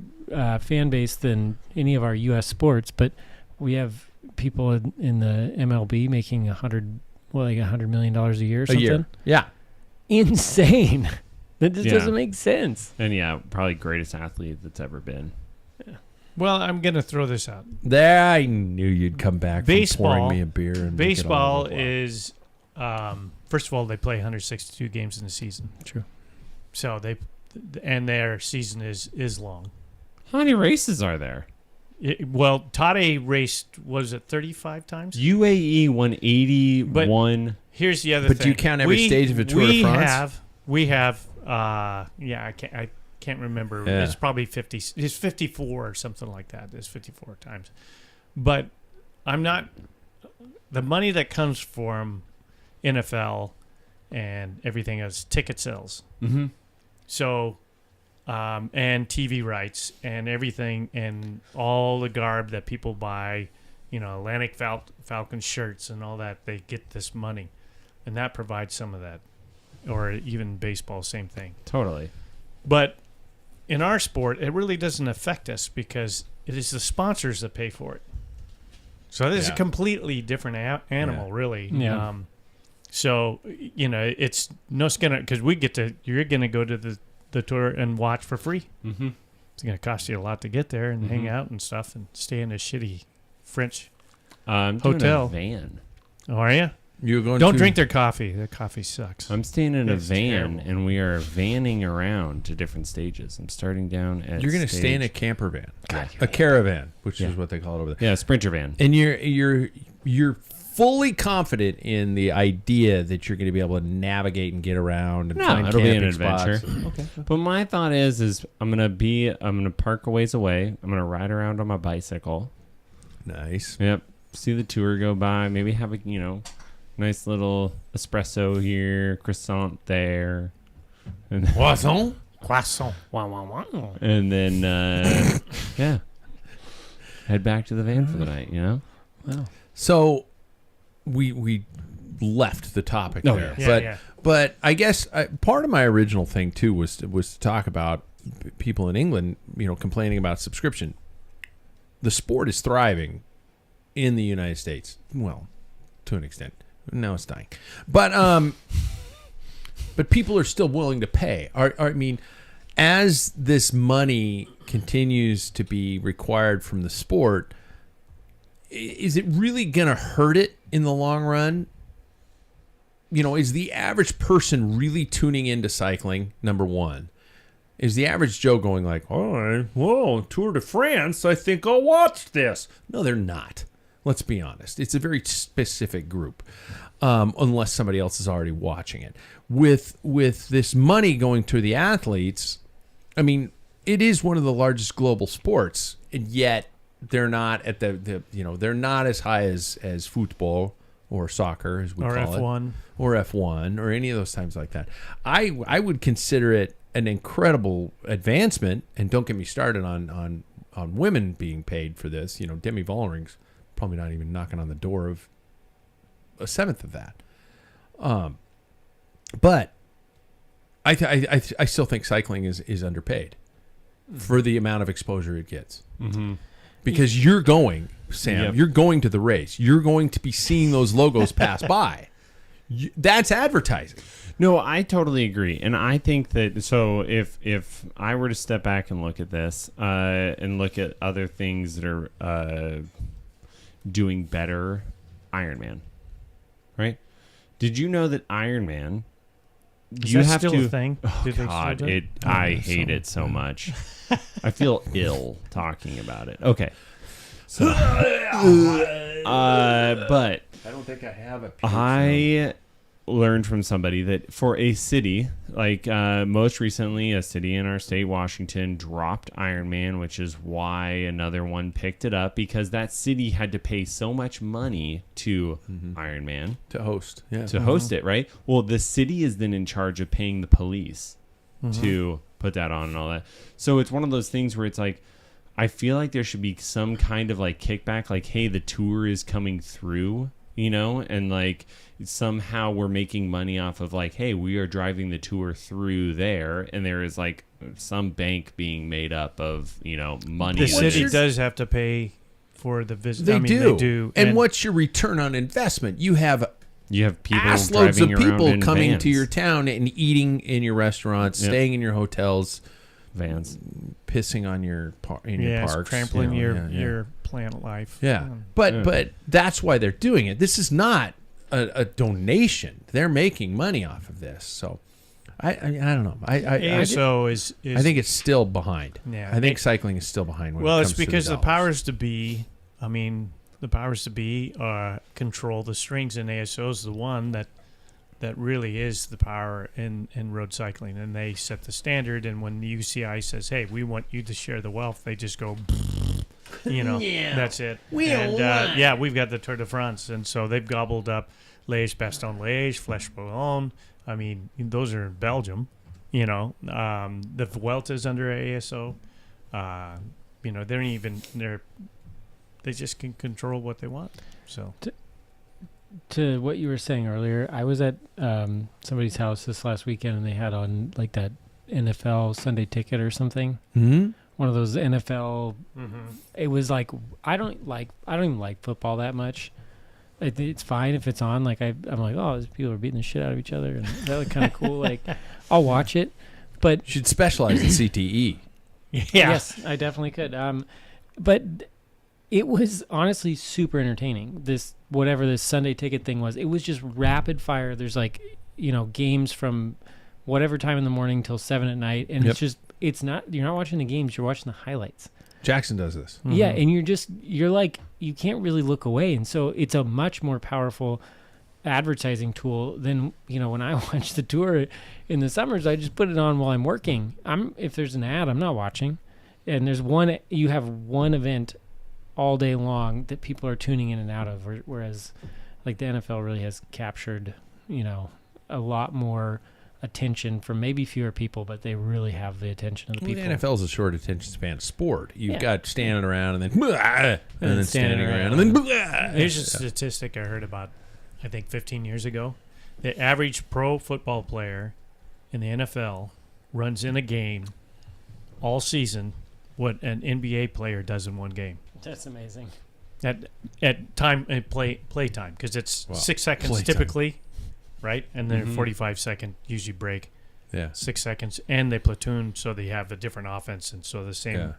Speaker 1: fan base than any of our U.S. sports, but we have people in the MLB making $100 million a year or something.
Speaker 3: Yeah.
Speaker 1: Insane. That just doesn't make sense.
Speaker 5: And probably greatest athlete that's ever been.
Speaker 2: Well, I'm going to throw this out.
Speaker 3: There, I knew you'd come back from pouring me a beer. And
Speaker 2: Baseball is, first of all, they play 162 games in a season.
Speaker 1: True.
Speaker 2: So their season is long.
Speaker 5: How many races are there?
Speaker 2: Tadej raced, was it 35 times?
Speaker 5: UAE won 81.
Speaker 2: Here's the other
Speaker 3: But
Speaker 2: thing.
Speaker 3: do you count every stage of a Tour de France?
Speaker 2: We have, I can't remember.
Speaker 3: Yeah.
Speaker 2: It's probably 50. It's 54 or something like that. It's 54 times. But I'm not, the money that comes from NFL and everything is ticket sales.
Speaker 5: Mm-hmm.
Speaker 2: So, and TV rights and everything and all the garb that people buy, Atlantic Falcon shirts and all that, they get this money. And that provides some of that. Or even baseball, same thing.
Speaker 5: Totally.
Speaker 2: But in our sport, it really doesn't affect us because it is the sponsors that pay for it. So this is a completely different animal, really.
Speaker 1: Yeah.
Speaker 2: So, it's no skin because you're going to go to the tour and watch for free.
Speaker 5: Mm-hmm.
Speaker 2: It's going to cost you a lot to get there and hang out and stuff and stay in a shitty French hotel.
Speaker 5: Doing a van.
Speaker 2: Oh, are you?
Speaker 3: You're going
Speaker 2: Don't drink their coffee. Their coffee sucks.
Speaker 5: I'm staying in a
Speaker 2: It's
Speaker 5: van,
Speaker 2: terrible.
Speaker 5: and we are vanning around to different stages. I'm starting down at.
Speaker 3: You're going to stay in a camper van, a caravan, which is what they call it over there.
Speaker 5: Yeah, Sprinter van.
Speaker 3: And you're fully confident in the idea that you're going to be able to navigate and get around and find
Speaker 5: it'll be an
Speaker 3: camping spots.
Speaker 5: adventure. Okay. But my thought is I'm gonna park a ways away. I'm gonna ride around on my bicycle.
Speaker 3: Nice.
Speaker 5: Yep. See the tour go by. Maybe have a nice little espresso here, croissant there, and
Speaker 3: Croissant?
Speaker 1: Wow, wow, wow.
Speaker 5: and then head back to the van for the night.
Speaker 1: Wow.
Speaker 3: So we left the topic there.
Speaker 2: Yeah,
Speaker 3: but
Speaker 2: yeah.
Speaker 3: But I guess part of my original thing too was to talk about people in England, complaining about subscription. The sport is thriving in the United States. Well, to an extent. Now it's dying. But people are still willing to pay. I mean, as this money continues to be required from the sport, is it really going to hurt it in the long run? Is the average person really tuning into cycling, number one? Is the average Joe going like, all right, whoa, Tour de France, I think I'll watch this? No, they're not. Let's be honest. It's a very specific group, unless somebody else is already watching it. With this money going to the athletes, I mean, it is one of the largest global sports, and yet they're not at they're not as high as football or soccer, as we call
Speaker 2: F1.
Speaker 3: it, or F1, or any of those times like that. I would consider it an incredible advancement, and don't get me started on women being paid for this. Demi Vollering's probably not even knocking on the door of a seventh of that. But I still think cycling is underpaid for the amount of exposure it gets.
Speaker 5: Mm-hmm.
Speaker 3: Because you're going, Sam,
Speaker 5: Yep.
Speaker 3: you're going to the race. You're going to be seeing those logos pass by. That's advertising.
Speaker 5: No, I totally agree, and I think that so if I were to step back and look at this and look at other things that are doing better, Ironman, right? Did you know that Ironman?
Speaker 2: Is
Speaker 5: You
Speaker 2: that
Speaker 5: have
Speaker 2: still
Speaker 5: to.
Speaker 2: a thing?
Speaker 5: Oh
Speaker 2: Do they still
Speaker 5: God,
Speaker 2: do it?
Speaker 5: I hate it so much. I feel ill talking about it. Okay, so but
Speaker 3: I don't think I have it.
Speaker 5: I learned from somebody that for a city, like most recently, a city in our state, Washington, dropped Ironman, which is why another one picked it up, because that city had to pay so much money to Ironman
Speaker 3: to host. Yeah.
Speaker 5: to host it, right? Well, the city is then in charge of paying the police to put that on and all that. So it's one of those things where it's like, I feel like there should be some kind of like kickback, like, hey, the tour is coming through, and like somehow we're making money off of like, hey, we are driving the tour through there, and there is like some bank being made up of, money.
Speaker 2: The city does have to pay for the visit.
Speaker 3: They do.
Speaker 2: They do.
Speaker 3: And what's your return on investment? You have
Speaker 5: people
Speaker 3: ass loads of
Speaker 5: driving around
Speaker 3: people
Speaker 5: in
Speaker 3: coming
Speaker 5: vans.
Speaker 3: to your town and eating in your restaurants,
Speaker 5: Yep.
Speaker 3: staying in your hotels,
Speaker 5: vans.
Speaker 3: pissing on your your
Speaker 2: it's
Speaker 3: parks,
Speaker 2: trampling
Speaker 3: yeah.
Speaker 2: your plant life.
Speaker 3: Yeah, but that's why they're doing it. This is not a donation. They're making money off of this. So I don't know.
Speaker 2: ASO is
Speaker 3: I think it's still behind.
Speaker 2: Yeah.
Speaker 3: I think cycling is still behind. When
Speaker 2: well,
Speaker 3: it
Speaker 2: it's
Speaker 3: comes to
Speaker 2: because the
Speaker 3: dollars.
Speaker 2: powers to be. I mean, the powers to be control the strings, and ASO is the one that really is the power in road cycling, and they set the standard. And when the UCI says, "Hey, we want you to share the wealth," they just go, that's it. We've got the Tour de France, and so they've gobbled up Liège, Bastogne-Liège, Flèche-Wallonne. I mean, those are in Belgium. The Vuelta is under ASO. They just can control what they want. So.
Speaker 1: To what you were saying earlier, I was at somebody's house this last weekend, and they had on like that NFL Sunday Ticket or something.
Speaker 3: Mm-hmm.
Speaker 1: One of those NFL. It was like I don't even like football that much. It's fine if it's on. Like I'm like, oh, these people are beating the shit out of each other, and that looked kind of cool. Like I'll watch it, but
Speaker 3: You should specialize in CTE.
Speaker 1: yes, I definitely could. But it was honestly super entertaining. Whatever this Sunday Ticket thing was, it was just rapid fire. There's like, games from whatever time in the morning till 7 at night. And you're not watching the games, you're watching the highlights.
Speaker 3: Jackson does this.
Speaker 1: Yeah. And you're like, you can't really look away. And so it's a much more powerful advertising tool than, when I watch the tour in the summers, I just put it on while I'm working. If there's an ad, I'm not watching. And you have one event all day long that people are tuning in and out of, whereas like the NFL really has captured, a lot more attention from maybe fewer people, but they really have the attention of the people.
Speaker 3: The NFL is a short attention span sport. You've got standing around and then standing around and then
Speaker 2: Here's a statistic I heard about, I think 15 years ago. the average pro football player in the NFL runs in a game all season what an NBA player does in one game.
Speaker 1: That's amazing.
Speaker 2: At time play time, because it's 6 seconds
Speaker 3: Play
Speaker 2: typically, right? And then 45-second usually break.
Speaker 3: Yeah.
Speaker 2: 6 seconds, and they platoon, so they have a different offense, and so the same.
Speaker 3: Yeah.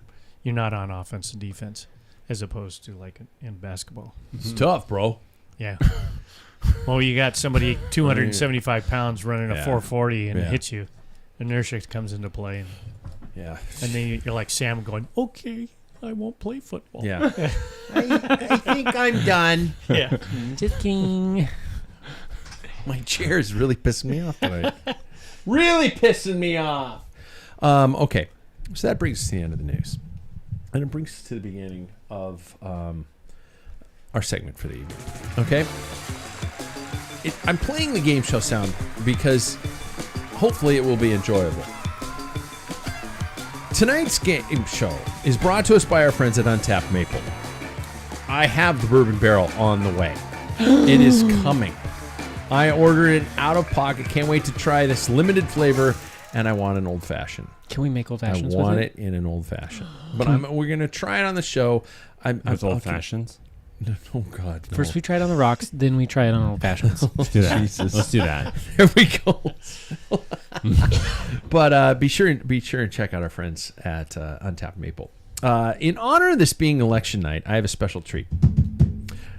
Speaker 2: You're not on offense and defense, as opposed to like in basketball.
Speaker 3: It's tough, bro.
Speaker 2: Yeah. Well, you got somebody 275 pounds running a 440 and it hits you. Inertia comes into play,
Speaker 3: Yeah.
Speaker 2: and then you're like Sam going, "Okay, I won't play football."
Speaker 3: Yeah. I think I'm done.
Speaker 2: Yeah.
Speaker 1: Just kidding.
Speaker 3: My chair is really pissing me off tonight. Really pissing me off. Okay. So that brings us to the end of the news. And it brings us to the beginning of our segment for the evening. Okay? I'm playing the game show sound because hopefully it will be enjoyable. Tonight's game show is brought to us by our friends at Untapped Maple. I have the bourbon barrel on the way. It is coming. I ordered it out of pocket. Can't wait to try this limited flavor, and I want an old fashioned.
Speaker 1: Can we make old
Speaker 3: I
Speaker 1: fashions?
Speaker 3: want
Speaker 1: with
Speaker 3: it in an old fashioned. But we're gonna try it on the show.
Speaker 5: With old fashions.
Speaker 3: Oh God! No.
Speaker 1: First we try it on the rocks, then we try it on old fashions.
Speaker 5: Let's do that. Let's do that.
Speaker 3: There we go. But be sure and check out our friends at Untapped Maple. In honor of this being election night, I have a special treat.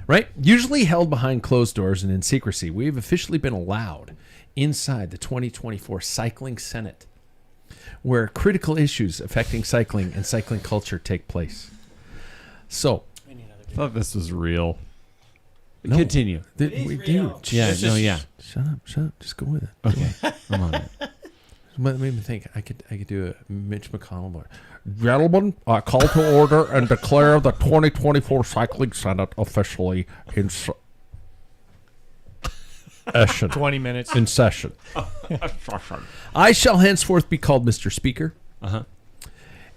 Speaker 3: Right? Usually held behind closed doors and in secrecy, we've officially been allowed inside the 2024 Cycling Senate, where critical issues affecting cycling and cycling culture take place. So,
Speaker 5: I thought this was real.
Speaker 3: No.
Speaker 5: Continue.
Speaker 3: we do.
Speaker 5: Yeah, no, yeah.
Speaker 3: Shut up. Just go with it.
Speaker 5: Okay, I'm on it.
Speaker 3: What made me think I could do a Mitch McConnell voice. Gentlemen, I call to order and declare the 2024 Cycling Senate officially in session.
Speaker 2: 20 minutes.
Speaker 3: In session. I shall henceforth be called Mr. Speaker.
Speaker 5: Uh-huh.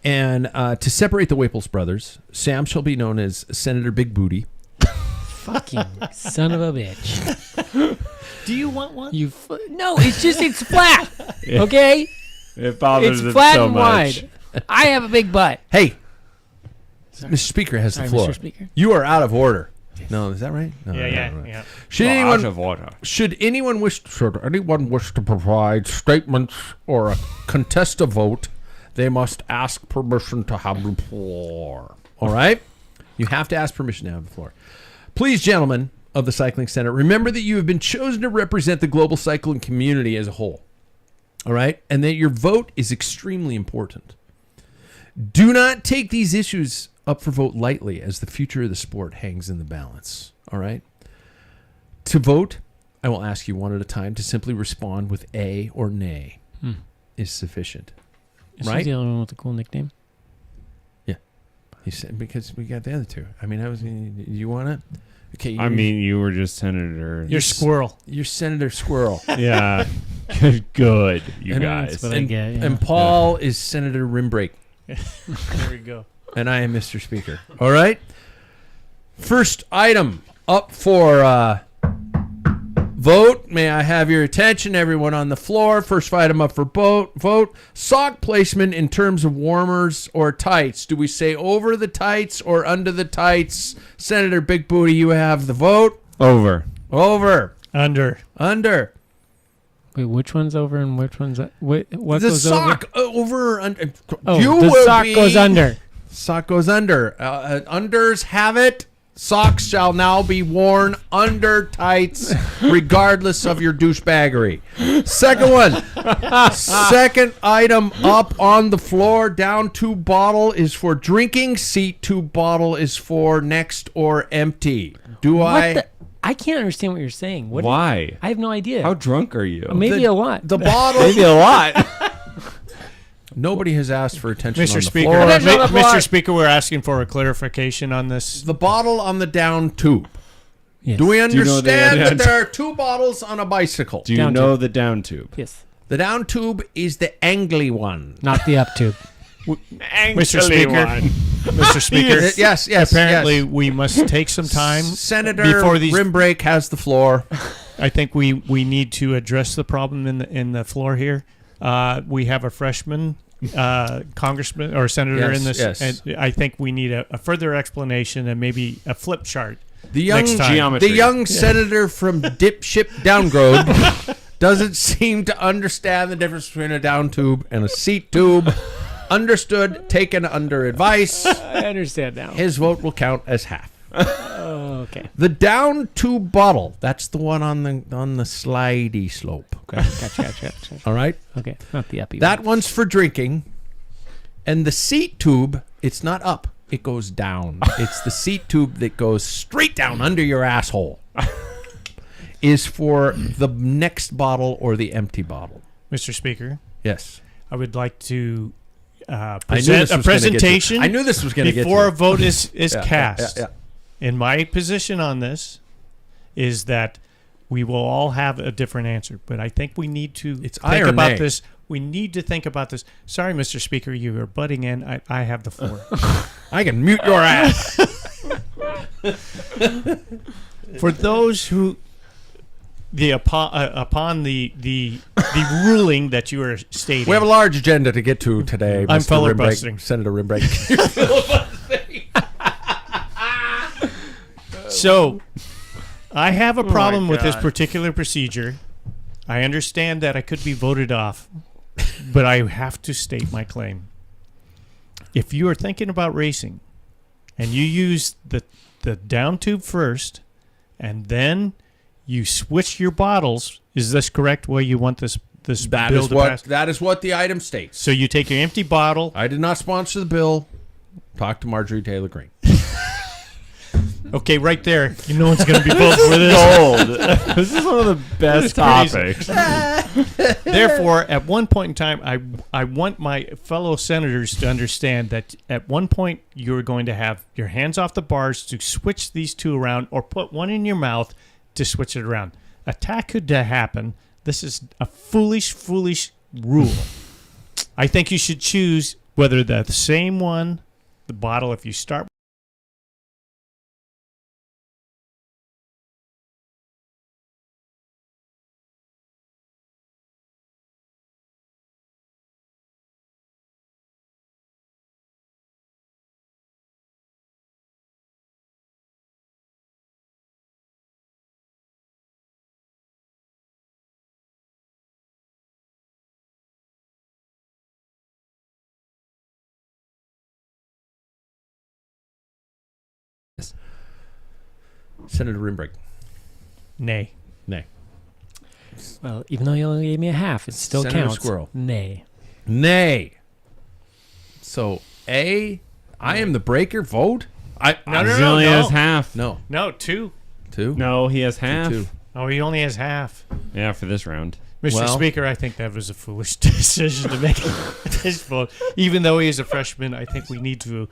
Speaker 3: And to separate the Waples brothers, Sam shall be known as Senator Big Booty.
Speaker 1: Fucking son of a bitch.
Speaker 2: Do you want one?
Speaker 1: No, it's flat. Okay?
Speaker 5: It bothers
Speaker 1: It's
Speaker 5: it
Speaker 1: flat
Speaker 5: so
Speaker 1: and
Speaker 5: much.
Speaker 1: wide. I have a big butt.
Speaker 3: Hey, Mr. Speaker has the
Speaker 1: Sorry,
Speaker 3: floor.
Speaker 1: Mr. Speaker.
Speaker 3: You are out of order. No, is that right? No,
Speaker 2: Yeah.
Speaker 3: Should
Speaker 5: Out
Speaker 3: anyone
Speaker 5: of order.
Speaker 3: Should anyone wish to provide statements or contest a vote, they must ask permission to have the floor. All right? You have to ask permission to have the floor. Please, gentlemen of the Cycling Senate, remember that you have been chosen to represent the global cycling community as a whole. All right? And that your vote is extremely important. Do not take these issues up for vote lightly, as the future of the sport hangs in the balance. All right? To vote, I will ask you one at a time to simply respond with A or nay is sufficient.
Speaker 1: Is
Speaker 3: Right?
Speaker 1: he the only one with a cool nickname?
Speaker 3: Yeah. He said, because we got the other two. I mean, you want it? Okay.
Speaker 5: I mean, you were just Senator.
Speaker 2: You're Squirrel.
Speaker 3: You're Senator Squirrel.
Speaker 5: Yeah. Good, you
Speaker 3: And
Speaker 5: guys.
Speaker 1: that's what I get. Yeah.
Speaker 3: And Paul is Senator Rimbrake.
Speaker 2: There we go.
Speaker 3: And I am Mr. Speaker. All right? First item up for vote. May I have your attention, everyone on the floor? First item up for vote. Sock placement in terms of warmers or tights. Do we say over the tights or under the tights? Senator Big Booty, you have the vote.
Speaker 5: Over.
Speaker 3: Over.
Speaker 2: Under.
Speaker 1: Wait, which one's over and which one's what
Speaker 3: The
Speaker 1: goes
Speaker 3: sock over. Under.
Speaker 1: over?
Speaker 3: You
Speaker 1: Oh, the
Speaker 3: will
Speaker 1: sock
Speaker 3: be-
Speaker 1: goes under.
Speaker 3: Sock goes under. Unders have it. Socks shall now be worn under tights, regardless of your douchebaggery. Second one. Second item up on the floor. Down tube bottle is for drinking. Seat tube bottle is for next or empty.
Speaker 1: I can't understand what you're saying. What?
Speaker 5: Why?
Speaker 1: I have no idea.
Speaker 5: How drunk are you?
Speaker 1: Maybe a lot.
Speaker 3: The bottle.
Speaker 5: Maybe a lot.
Speaker 3: Nobody has asked for attention on
Speaker 2: Mr.
Speaker 3: the
Speaker 2: Speaker,
Speaker 3: floor.
Speaker 2: Mr. Speaker, we're asking for a clarification on this.
Speaker 3: The bottle on the down tube.
Speaker 1: Yes.
Speaker 3: Do we
Speaker 5: you know the
Speaker 3: understand
Speaker 5: down
Speaker 3: that there are two bottles on a bicycle?
Speaker 5: Do you
Speaker 1: Down
Speaker 5: know
Speaker 1: tube.
Speaker 5: the down tube?
Speaker 1: Yes.
Speaker 3: The down tube is the angly one.
Speaker 1: Not the up tube.
Speaker 2: Mr. Speaker, Mr. Speaker,
Speaker 3: Yes.
Speaker 2: apparently
Speaker 3: yes.
Speaker 2: we must take some time
Speaker 3: Senator
Speaker 2: before these.
Speaker 3: Rimbrake has the floor.
Speaker 2: I think we need to address the problem in the floor here. We have a freshman congressman or senator in this, and I think we need a further explanation and maybe a flip chart.
Speaker 3: The young senator from dipship Downgrode doesn't seem to understand the difference between a down tube and a seat tube. Understood, taken under advice.
Speaker 1: I understand now.
Speaker 3: His vote will count as half.
Speaker 1: Okay.
Speaker 3: The down tube bottle, that's the one on the slidey slope. Okay.
Speaker 1: Gotcha.
Speaker 3: All right?
Speaker 1: Okay, not the uppy
Speaker 3: That
Speaker 1: one.
Speaker 3: one's for drinking. And the seat tube, it's not up. It goes down. It's the seat tube that goes straight down under your asshole. Is for the next bottle or the empty bottle.
Speaker 2: Mr. Speaker,
Speaker 3: Yes.
Speaker 2: I would like to
Speaker 3: I knew
Speaker 2: present
Speaker 3: this
Speaker 2: a
Speaker 3: was gonna get you.
Speaker 2: presentation.
Speaker 3: I knew this was going to get
Speaker 2: before
Speaker 3: you.
Speaker 2: a vote is cast.
Speaker 3: Yeah.
Speaker 2: And my position on this is that we will all have a different answer, but I think we need to
Speaker 3: It's
Speaker 2: think
Speaker 3: aye or
Speaker 2: about
Speaker 3: nay.
Speaker 2: this. We need to think about this. Sorry, Mr. Speaker, you are butting in. I have the floor.
Speaker 3: I can mute your ass.
Speaker 2: For those who upon the ruling that you are stating,
Speaker 3: We have a large agenda to get to today.
Speaker 2: I'm
Speaker 3: Mr.
Speaker 2: filibustering.
Speaker 3: Senator Rimbrake.
Speaker 2: So, I have a problem with this particular procedure. I understand that I could be voted off, but I have to state my claim. If you are thinking about racing and you use the down tube first and then you switch your bottles, is this correct way you want this bill to pass?
Speaker 3: That is what the item states.
Speaker 2: So you take your empty bottle.
Speaker 3: I did not sponsor the bill. Talk to Marjorie Taylor Greene.
Speaker 2: Okay, right there. You know one's going to be voting for this.
Speaker 5: Gold. This is one of the best
Speaker 2: crazy.
Speaker 5: topics.
Speaker 2: Therefore, at one point in time, I want my fellow senators to understand that at one point you're going to have your hands off the bars to switch these two around or put one in your mouth to switch it around. Attack could happen. This is a foolish rule. I think you should choose whether the same one, the bottle, if you start
Speaker 3: Senator Rimbrake.
Speaker 2: nay.
Speaker 3: Nay.
Speaker 1: Well, even though you only gave me a half, it still
Speaker 3: Senator
Speaker 1: counts.
Speaker 3: Squirrel.
Speaker 1: Nay.
Speaker 3: Nay. So, I am the breaker. Vote?
Speaker 2: No,
Speaker 5: He only has
Speaker 2: no.
Speaker 5: half.
Speaker 3: No.
Speaker 2: No, two.
Speaker 3: Two?
Speaker 5: No, he has half.
Speaker 3: Two.
Speaker 2: Oh, he only has half.
Speaker 5: Yeah, for this round.
Speaker 2: Mr.
Speaker 3: Well-
Speaker 2: Speaker, I think that was a foolish decision to make this vote. Even though he is a freshman, I think we need to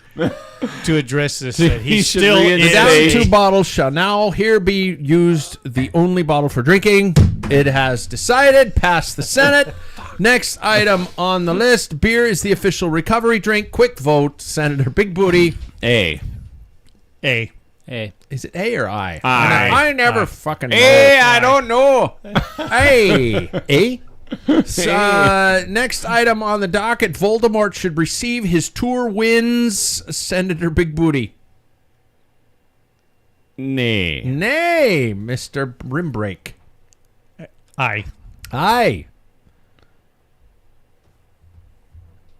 Speaker 2: address this. That he
Speaker 5: He should
Speaker 2: still
Speaker 3: The
Speaker 2: is
Speaker 3: down
Speaker 2: a,
Speaker 3: two bottles shall now here be used the only bottle for drinking. It has decided, passed the Senate. Next item on the list, beer is the official recovery drink. Quick vote, Senator Big Booty.
Speaker 5: A.
Speaker 2: A.
Speaker 1: Hey.
Speaker 3: Is it A or I?
Speaker 5: I.
Speaker 3: I never fucking know.
Speaker 5: I don't know.
Speaker 3: A. A? So, next item on the docket, Voldemort should receive his tour wins, Senator Big Booty.
Speaker 5: Nay.
Speaker 3: Nay, Mr. Rimbrake.
Speaker 2: I.
Speaker 3: Aye.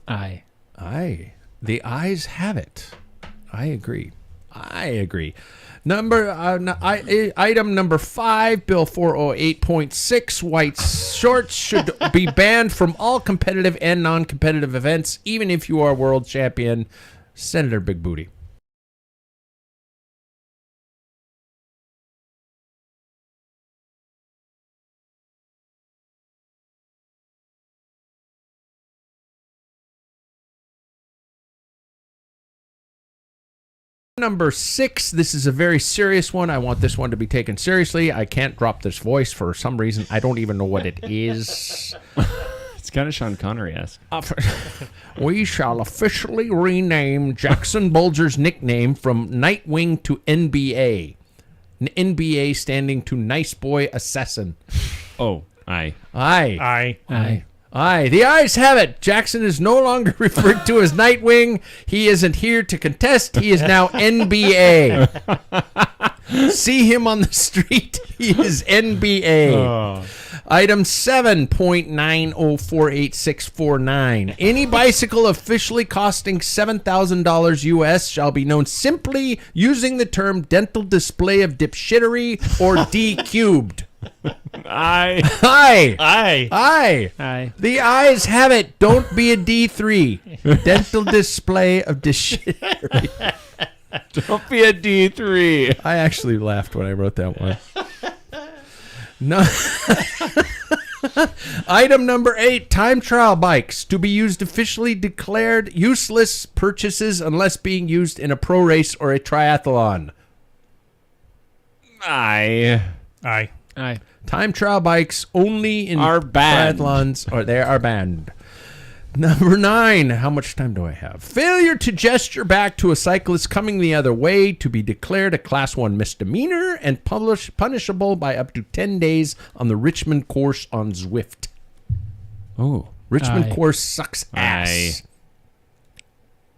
Speaker 1: Aye.
Speaker 3: Aye. The ayes have it. I agree. Item number 5, Bill 408.6, white shorts should be banned from all competitive and non-competitive events, even if you are world champion, Senator Big Booty. Number 6, this is a very serious one. I want this one to be taken seriously. I can't drop this voice for some reason. I don't even know what it is.
Speaker 5: It's kind of Sean Connery-esque.
Speaker 3: We shall officially rename Jackson Bulger's nickname from Nightwing to NBA. An NBA standing to nice boy assassin.
Speaker 5: Oh, aye.
Speaker 3: Aye.
Speaker 2: Aye.
Speaker 3: Aye. The ayes have it. Jackson is no longer referred to as Nightwing. He isn't here to contest. He is now NBA. See him on the street. He is NBA.
Speaker 2: Oh.
Speaker 3: Item 7.90486449. Any bicycle officially costing $7,000 US shall be known simply using the term dental display of dipshittery or D cubed.
Speaker 5: Aye.
Speaker 3: Aye.
Speaker 2: Aye.
Speaker 3: Aye.
Speaker 1: Aye.
Speaker 3: The ayes have it. Don't be a D3. Dental display of dipshittery.
Speaker 5: Don't be a D3.
Speaker 3: I actually laughed when I wrote that one. No. Item number 8, time trial bikes to be used officially declared useless purchases unless being used in a pro race or a triathlon.
Speaker 5: Aye.
Speaker 2: Aye.
Speaker 1: Aye.
Speaker 3: Time trial bikes only in
Speaker 5: Are banned.
Speaker 3: triathlons, or they are banned. Number 9, how much time do I have? Failure to gesture back to a cyclist coming the other way to be declared a Class 1 misdemeanor and punishable by up to 10 days on the Richmond course on Zwift.
Speaker 5: Oh.
Speaker 3: Richmond
Speaker 1: Aye.
Speaker 3: course sucks ass.
Speaker 5: Aye.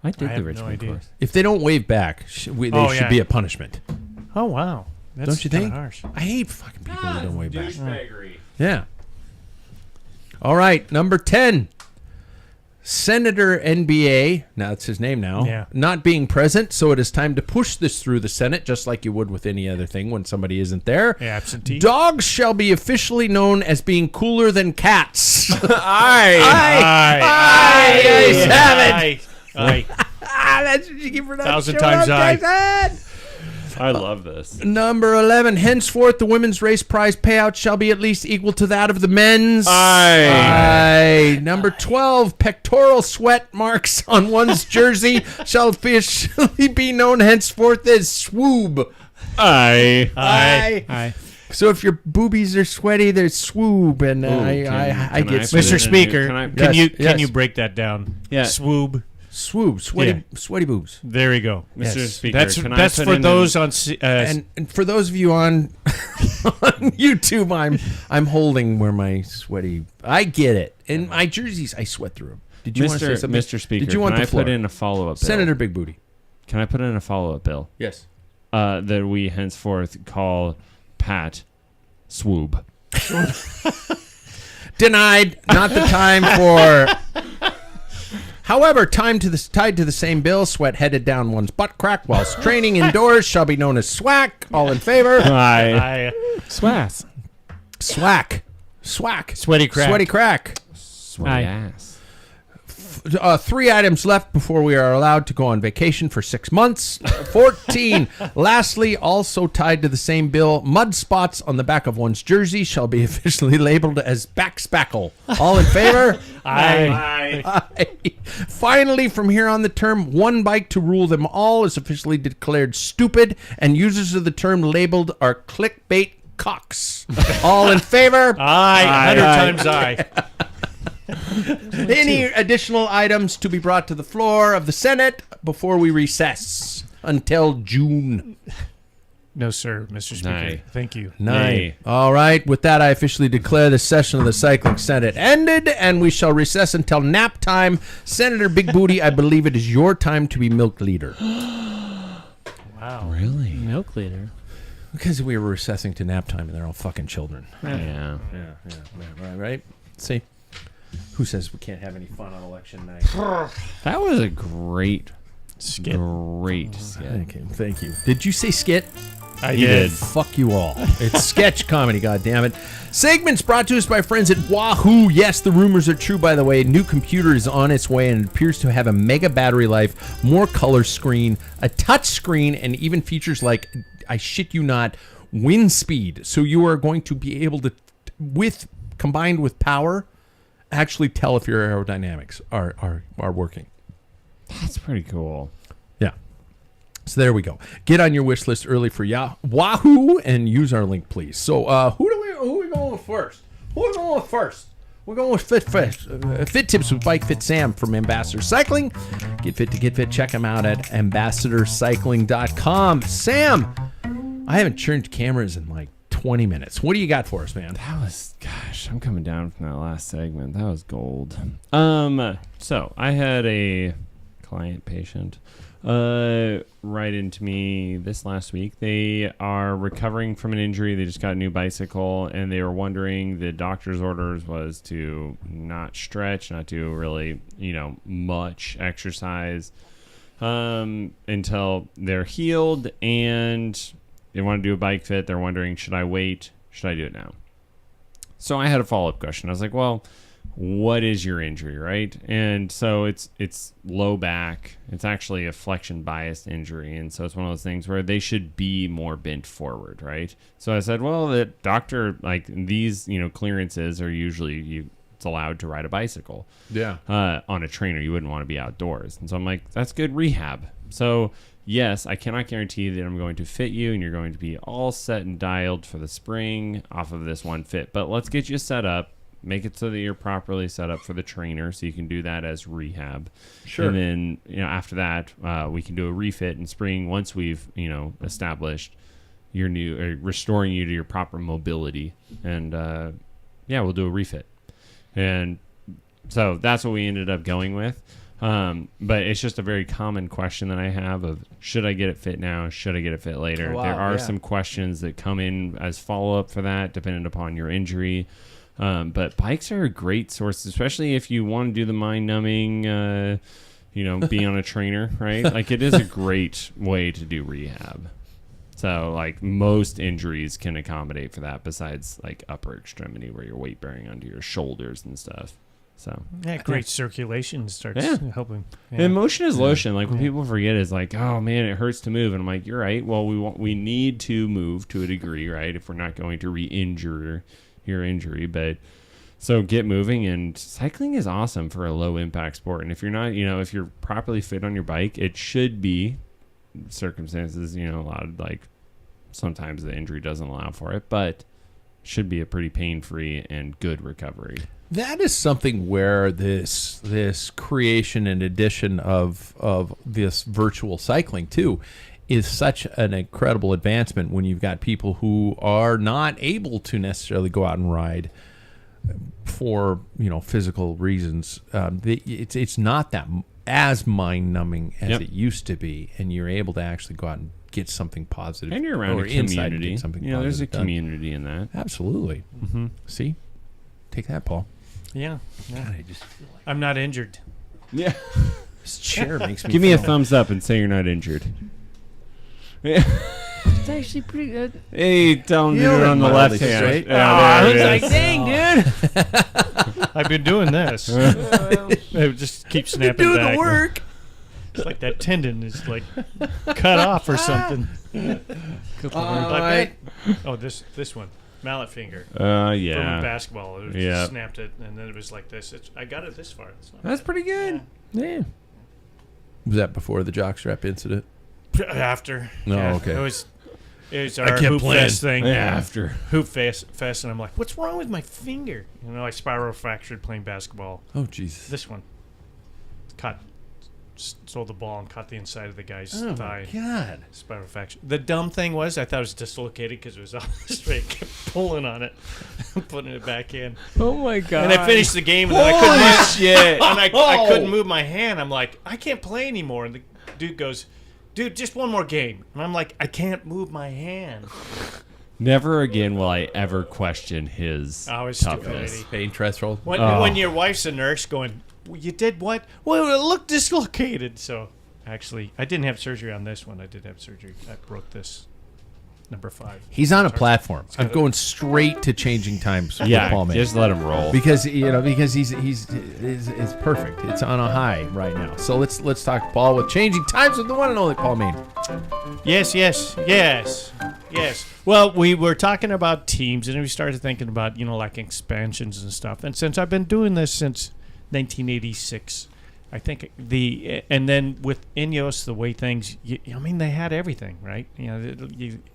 Speaker 5: I did
Speaker 2: I
Speaker 5: the
Speaker 2: have no
Speaker 5: Richmond
Speaker 2: idea.
Speaker 5: course.
Speaker 3: If they don't wave back, they should be a punishment.
Speaker 2: Oh, wow. That's
Speaker 3: Don't you
Speaker 2: kinda
Speaker 3: think?
Speaker 2: harsh.
Speaker 3: I hate fucking people who don't wave back.
Speaker 5: Douchebaggery.
Speaker 3: Yeah. All right, number 10. Senator NBA, now that's his name now,
Speaker 2: Yeah.
Speaker 3: not being present, so it is time to push this through the Senate, just like you would with any other thing when somebody isn't there.
Speaker 2: Absentee.
Speaker 3: Dogs shall be officially known as being cooler than cats.
Speaker 5: Aye.
Speaker 2: Aye.
Speaker 3: Yes, have it.
Speaker 2: Aye. Aye.
Speaker 3: That's what you get for that.
Speaker 2: 1,000
Speaker 3: Shut
Speaker 2: times
Speaker 3: up,
Speaker 2: aye.
Speaker 3: Jackson.
Speaker 5: I love this.
Speaker 3: Number 11, henceforth the women's race prize payout shall be at least equal to that of the men's.
Speaker 5: Aye.
Speaker 3: Aye. Number 12, pectoral sweat marks on one's jersey shall officially be known henceforth as swoob.
Speaker 5: Aye.
Speaker 3: Aye.
Speaker 1: Aye.
Speaker 3: So if your boobies are sweaty, they're swoob, and I
Speaker 5: can
Speaker 3: get
Speaker 5: I
Speaker 3: swoob.
Speaker 2: Mr.
Speaker 5: put in a
Speaker 2: Speaker,
Speaker 5: new- can I-
Speaker 2: can
Speaker 3: Yes,
Speaker 2: you
Speaker 3: yes.
Speaker 2: break that down?
Speaker 5: Yeah.
Speaker 2: Swoob.
Speaker 3: Swoob, sweaty boobs.
Speaker 2: There we go.
Speaker 5: Mr.
Speaker 3: Yes.
Speaker 5: Speaker,
Speaker 2: That's
Speaker 5: can I
Speaker 2: that's
Speaker 5: put
Speaker 2: for
Speaker 5: in
Speaker 2: those
Speaker 5: an-
Speaker 2: on
Speaker 3: And for those of you on on YouTube, I'm holding where my sweaty. I get it. And my jerseys, I sweat through them. Did you want to say something?
Speaker 5: Mr. Speaker,
Speaker 3: Did you want
Speaker 5: can
Speaker 3: the
Speaker 5: I
Speaker 3: floor?
Speaker 5: put in a follow-up bill?
Speaker 3: Senator Big Booty?
Speaker 5: Can I put in a follow-up bill?
Speaker 3: Yes.
Speaker 5: That we henceforth call Pat Swoob.
Speaker 3: Denied. Not the time for. However, tied to the same bill, sweat headed down one's butt crack whilst training indoors shall be known as swack. All in favor?
Speaker 5: Aye.
Speaker 1: Swass.
Speaker 3: Swack. Swack.
Speaker 2: Sweaty crack.
Speaker 3: Sweaty crack.
Speaker 5: Sweaty
Speaker 1: Aye.
Speaker 5: ass.
Speaker 3: 3 items left before we are allowed to go on vacation for 6 months. 14. Lastly, also tied to the same bill, mud spots on the back of one's jersey shall be officially labeled as back spackle. All in favor?
Speaker 2: Aye.
Speaker 3: Aye. Finally, from here on, the term one bike to rule them all is officially declared stupid, and users of the term labeled are clickbait cocks. All in favor?
Speaker 2: Aye. 100 times aye.
Speaker 3: Any additional items to be brought to the floor of the Senate before we recess until June?
Speaker 2: No, sir, Mr. Speaker.
Speaker 5: Nay.
Speaker 2: Thank you.
Speaker 5: Nay.
Speaker 3: All right. With that, I officially declare the session of the Cycling Senate ended, and we shall recess until nap time. Senator Big Booty, I believe it is your time to be milk leader.
Speaker 2: Wow.
Speaker 5: Really?
Speaker 1: Milk leader.
Speaker 3: Because we were recessing to nap time, and they're all fucking children.
Speaker 5: Yeah.
Speaker 3: Right? See? Who says we can't have any fun on election night?
Speaker 5: That was a great
Speaker 2: Skit.
Speaker 5: skit.
Speaker 3: Thank you. Did you say skit?
Speaker 2: I
Speaker 5: He
Speaker 2: did.
Speaker 5: did.
Speaker 3: Fuck you all. It's sketch comedy, goddammit. Segments brought to us by friends at Wahoo. Yes, the rumors are true, by the way. A new computer is on its way, and it appears to have a mega battery life, more color screen, a touch screen, and even features like, I shit you not, wind speed. So you are going to be able to, combined with power, actually tell if your aerodynamics are working.
Speaker 5: That's pretty cool.
Speaker 3: Yeah. So there we go. Get on your wish list early for Wahoo and use our link, please. So who are we going with first? Who are we going with first? We're going with Fit Tips with Bike Fit Sam from Ambassador Cycling. Get fit to get fit. Check him out at ambassadorcycling.com. Sam, I haven't changed cameras in like 20 minutes. What do you got for us, man?
Speaker 5: That was, gosh, I'm coming down from that last segment. That was gold. So I had a patient write into me this last week. They are recovering from an injury. They just got a new bicycle, and they were wondering, the doctor's orders was to not stretch, not do really, much exercise until they're healed, and they want to do a bike fit. They're wondering, should I wait? Should I do it now? So I had a follow-up question. I was like, well, what is your injury, right? And so it's low back. It's actually a flexion biased injury, and so it's one of those things where they should be more bent forward, right? So I said, well, the doctor, like, these clearances are usually it's allowed to ride a bicycle.
Speaker 3: Yeah.
Speaker 5: On a trainer, you wouldn't want to be outdoors. And so I'm like, that's good rehab. So yes, I cannot guarantee that I'm going to fit you and you're going to be all set and dialed for the spring off of this one fit, but let's get you set up. Make it so that you're properly set up for the trainer, so you can do that as rehab.
Speaker 3: Sure.
Speaker 5: And then, after that, we can do a refit in spring once we've, established your new, restoring you to your proper mobility. And, we'll do a refit. And so that's what we ended up going with. But it's just a very common question that I have of, should I get it fit now? Should I get it fit later?
Speaker 3: Oh, wow,
Speaker 5: there are
Speaker 3: yeah.
Speaker 5: some questions that come in as follow-up for that, depending upon your injury. But bikes are a great source, especially if you want to do the mind-numbing, be on a trainer, right? Like, it is a great way to do rehab. So, like, most injuries can accommodate for that, besides, like, upper extremity where you're weight bearing onto your shoulders and stuff. So
Speaker 2: yeah, great circulation starts helping. Yeah.
Speaker 5: And motion is lotion. Like, what people forget is like, oh man, it hurts to move, and I'm like, you're right. Well, we need to move to a degree, right? If we're not going to re-injure your injury, but so get moving. And cycling is awesome for a low impact sport. And if you're not, if you're properly fit on your bike, it should be circumstances, a lot of, like, sometimes the injury doesn't allow for it, but should be a pretty pain-free and good recovery.
Speaker 3: That is something where this creation and addition of this virtual cycling too is such an incredible advancement when you've got people who are not able to necessarily go out and ride for physical reasons. It's not that as mind-numbing as it used to be, and you're able to actually go out and get something positive,
Speaker 5: and you're around
Speaker 3: or
Speaker 5: a
Speaker 3: inside and
Speaker 5: community.
Speaker 3: get something
Speaker 5: There's a
Speaker 3: positive done.
Speaker 5: community in that.
Speaker 3: Absolutely.
Speaker 5: Mm-hmm.
Speaker 3: See, take that, Paul.
Speaker 2: Yeah.
Speaker 3: God, I just feel like
Speaker 2: I'm not injured.
Speaker 5: Yeah.
Speaker 3: this chair makes me.
Speaker 5: Give me a
Speaker 3: feel-
Speaker 5: thumbs up and say you're not injured.
Speaker 1: It's actually pretty good.
Speaker 5: Hey, tell him to
Speaker 3: You
Speaker 5: do it
Speaker 3: know
Speaker 5: on the
Speaker 3: that
Speaker 5: left
Speaker 3: mildly
Speaker 5: hand.
Speaker 3: straight.
Speaker 5: Yeah, there it
Speaker 1: I was
Speaker 5: is.
Speaker 1: like, dang, dude.
Speaker 2: I've been doing this. It just keeps snapping
Speaker 3: doing
Speaker 2: back.
Speaker 3: the work.
Speaker 2: It's like that tendon is like cut off or something. Oh, this one, mallet finger. From
Speaker 5: Yeah.
Speaker 2: basketball, it was
Speaker 5: Yeah.
Speaker 2: snapped it, and then it was like this. I got it this far. It's not
Speaker 5: That's
Speaker 2: bad.
Speaker 5: pretty good.
Speaker 1: Yeah.
Speaker 3: Was that before the jockstrap incident?
Speaker 2: After.
Speaker 3: No,
Speaker 2: yeah,
Speaker 3: okay.
Speaker 2: It was our
Speaker 3: kept
Speaker 2: hoop
Speaker 3: playing.
Speaker 2: fest thing.
Speaker 5: After.
Speaker 2: Hoop fest, and I'm like, what's wrong with my finger? I spiral fractured playing basketball.
Speaker 3: Oh, Jesus.
Speaker 2: This one, caught, stole the ball and caught the inside of the guy's
Speaker 3: Oh,
Speaker 2: thigh.
Speaker 3: my God.
Speaker 2: Spiral fracture. The dumb thing was, I thought it was dislocated because it was off the straight. Kept pulling on it, putting it back in.
Speaker 1: Oh my god.
Speaker 2: And I finished the game, and then I couldn't move.
Speaker 5: shit.
Speaker 2: And I couldn't move my hand. I'm like, I can't play anymore. And the dude goes, dude, just one more game. And I'm like, I can't move my hand.
Speaker 5: Never again will I ever question his
Speaker 2: Oh, it's
Speaker 5: toughness.
Speaker 2: stupidity.
Speaker 3: Pain threshold.
Speaker 2: When your wife's a nurse going, well, you did what? Well, it looked dislocated. So, actually, I didn't have surgery on this one. I did have surgery. I broke this, number 5.
Speaker 3: He's on a platform. I'm going straight to changing times with
Speaker 5: Yeah,
Speaker 3: Paul May.
Speaker 5: just let him roll.
Speaker 3: Because he's perfect. It's on a high right now. So let's talk Paul with changing times with the one and only Paul Main.
Speaker 2: Yes. Well, we were talking about teams, and we started thinking about, like expansions and stuff. And since I've been doing this since 1986, I think and then with Ineos, the way things, they had everything, right?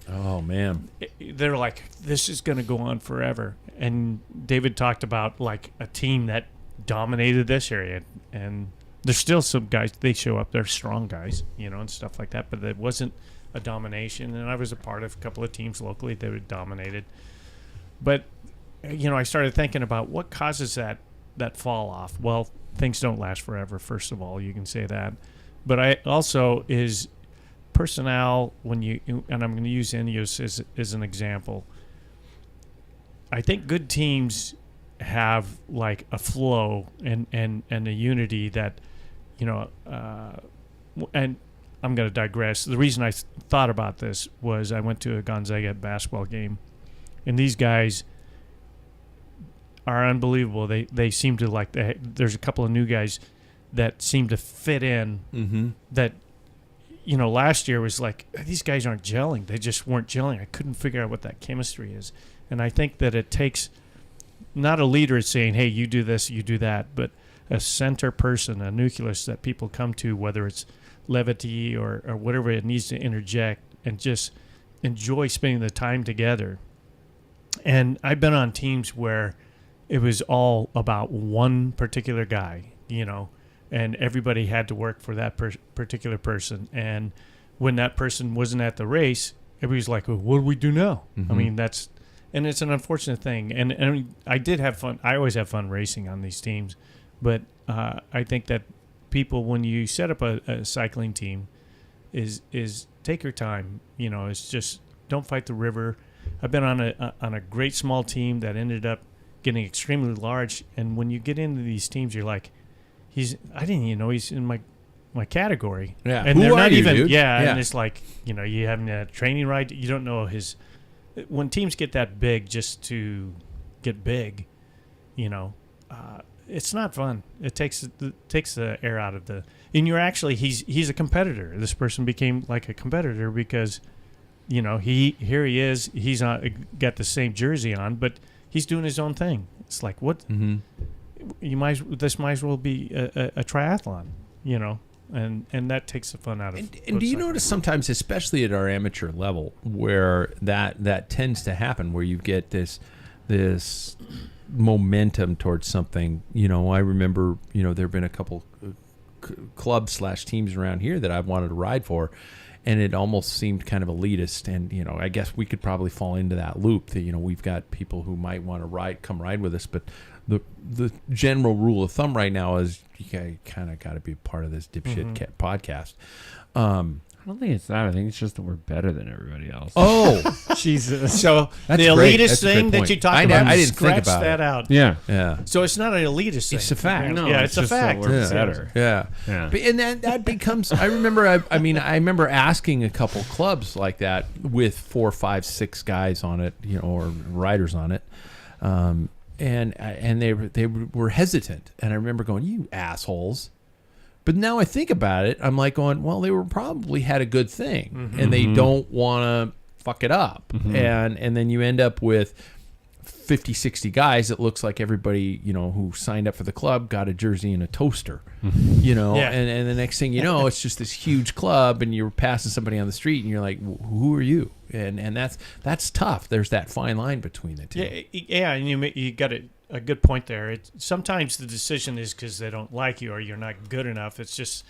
Speaker 3: Oh, man.
Speaker 2: They're like, this is going to go on forever. And David talked about like a team that dominated this area, and there's still some guys, they show up, they're strong guys, and stuff like that, but it wasn't a domination, and I was a part of a couple of teams locally that were dominated. But I started thinking about what causes that fall off. Well, things don't last forever. First of all, you can say that, but I also is personnel and I'm going to use Ineos as an example. I think good teams have like a flow and a unity that, and I'm going to digress. The reason I thought about this was I went to a Gonzaga basketball game, and these guys are unbelievable. They seem to like, there's a couple of new guys that seem to fit in that, last year was like, these guys aren't gelling. They just weren't gelling. I couldn't figure out what that chemistry is. And I think that it takes not a leader saying, hey, you do this, you do that, but a center person, a nucleus that people come to, whether it's levity or whatever it needs to interject, and just enjoy spending the time together. And I've been on teams where it was all about one particular guy, and everybody had to work for that particular person. And when that person wasn't at the race, everybody's like, well, what do we do now? I mean, and it's an unfortunate thing. And I did have fun. I always have fun racing on these teams. But I think that people, when you set up a cycling team, is take your time. It's just don't fight the river. I've been on a great small team that ended up getting extremely large. And when you get into these teams, you're like, I didn't even know he's in my category.
Speaker 3: Yeah.
Speaker 2: And
Speaker 3: Who
Speaker 2: they're
Speaker 3: are
Speaker 2: not
Speaker 3: you,
Speaker 2: even,
Speaker 3: dude?
Speaker 2: yeah. And it's like, you haven't had a training ride. You don't know when teams get that big just to get big, it's not fun. It takes the air out of the. And you're actually he's a competitor. This person became like a competitor because, he is. He's got the same jersey on, but he's doing his own thing. It's like what this might as well be a triathlon, and that takes the fun out of.
Speaker 3: And do you notice sometimes, especially at our amateur level, where that tends to happen, where you get this momentum towards something? I remember, there have been a couple clubs/teams around here that I've wanted to ride for, and it almost seemed kind of elitist. And I guess we could probably fall into that loop that we've got people who might want to come ride with us, but the general rule of thumb right now is you kind of got to be part of this dipshit podcast.
Speaker 5: I don't think it's that. I think it's just that we're better than everybody else.
Speaker 3: Oh,
Speaker 2: Jesus! So
Speaker 3: That's
Speaker 2: the
Speaker 3: great.
Speaker 2: elitist
Speaker 3: That's a good
Speaker 2: thing that
Speaker 3: point.
Speaker 2: you talked about,
Speaker 3: I didn't think
Speaker 2: scratch
Speaker 3: about
Speaker 2: that
Speaker 3: it.
Speaker 2: out.
Speaker 5: Yeah.
Speaker 2: So it's not an elitist thing.
Speaker 3: It's a fact.
Speaker 5: No,
Speaker 2: yeah, it's a
Speaker 5: just that
Speaker 2: fact.
Speaker 5: we're
Speaker 3: Yeah.
Speaker 5: better.
Speaker 3: Yeah.
Speaker 5: Yeah.
Speaker 3: And that becomes. I remember. I remember asking a couple clubs like that with 4, 5, 6 guys on it, or riders on it, and they were hesitant. And I remember going, "You assholes." But now I think about it, I'm like going, well, they were probably had a good thing, and they don't want to fuck it up. And then you end up with 50, 60 guys. It looks like everybody, who signed up for the club got a jersey and a toaster,
Speaker 2: Yeah.
Speaker 3: and the next thing you know, it's just this huge club, and you're passing somebody on the street, and you're like, who are you? And that's tough. There's that fine line between the two.
Speaker 2: Yeah, and you got a good point there. Sometimes the decision is because they don't like you or you're not good enough. It's just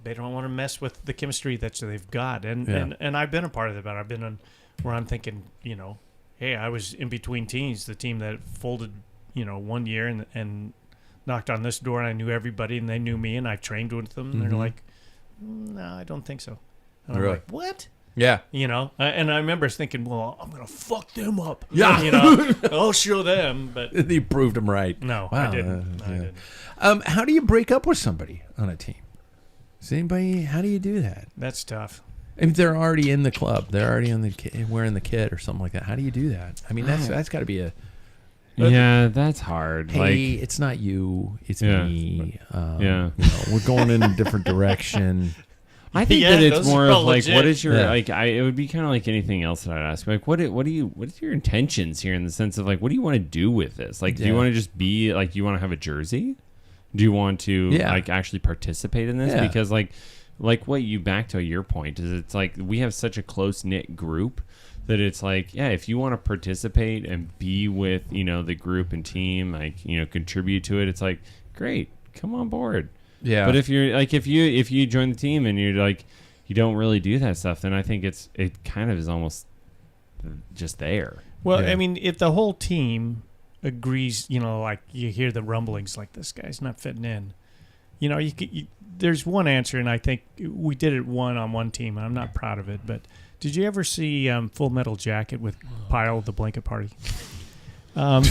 Speaker 2: they don't want to mess with the chemistry that they've got. And I've been a part of that. I've been on where I'm thinking, hey, I was in between teams, the team that folded, 1 year and knocked on this door, and I knew everybody and they knew me and I trained with them. And they're like, no, I don't think so. And I'm like, what?
Speaker 3: Yeah.
Speaker 2: And I remember thinking, well, I'm going to fuck them up.
Speaker 3: Yeah.
Speaker 2: I'll show them. But
Speaker 3: You proved them right.
Speaker 2: no,
Speaker 3: Wow,
Speaker 2: I didn't.
Speaker 3: yeah.
Speaker 2: I didn't.
Speaker 3: How do you break up with somebody on a team? How do you do that?
Speaker 2: That's tough.
Speaker 3: If they're already in the club, they're already wearing the kit or something like that. How do you do that? I mean, that's got to be a.
Speaker 5: Yeah, that's hard.
Speaker 3: Hey, it's not you, it's
Speaker 5: Yeah.
Speaker 3: me.
Speaker 5: Yeah.
Speaker 3: We're going in a different direction.
Speaker 5: I think
Speaker 2: Yeah,
Speaker 5: that it's
Speaker 2: those
Speaker 5: more
Speaker 2: are
Speaker 5: of
Speaker 2: all
Speaker 5: like,
Speaker 2: legit.
Speaker 5: what is your
Speaker 3: Yeah.
Speaker 5: it would be kind of like anything else that I'd ask. Like, what are your intentions here in the sense of like, what do you want to do with this? Like, do you
Speaker 3: Yeah.
Speaker 5: want to just be like, do you want to have a jersey? Do you want to like actually participate in this?
Speaker 3: Yeah.
Speaker 5: Because like what you back to your point is it's like we have such a close knit group that it's like, yeah, if you want to participate and be with, the group and team, like, contribute to it, it's like, great, come on board.
Speaker 3: Yeah.
Speaker 5: But if you're like, if you join the team and you're like, you don't really do that stuff, then I think it kind of is almost just there.
Speaker 2: Well,
Speaker 3: Yeah.
Speaker 2: I mean, if the whole team agrees, like you hear the rumblings, like this guy's not fitting in. There's one answer, and I think we did it on one team, and I'm not proud of it. But did you ever see Full Metal Jacket with Pyle, the blanket party? I'm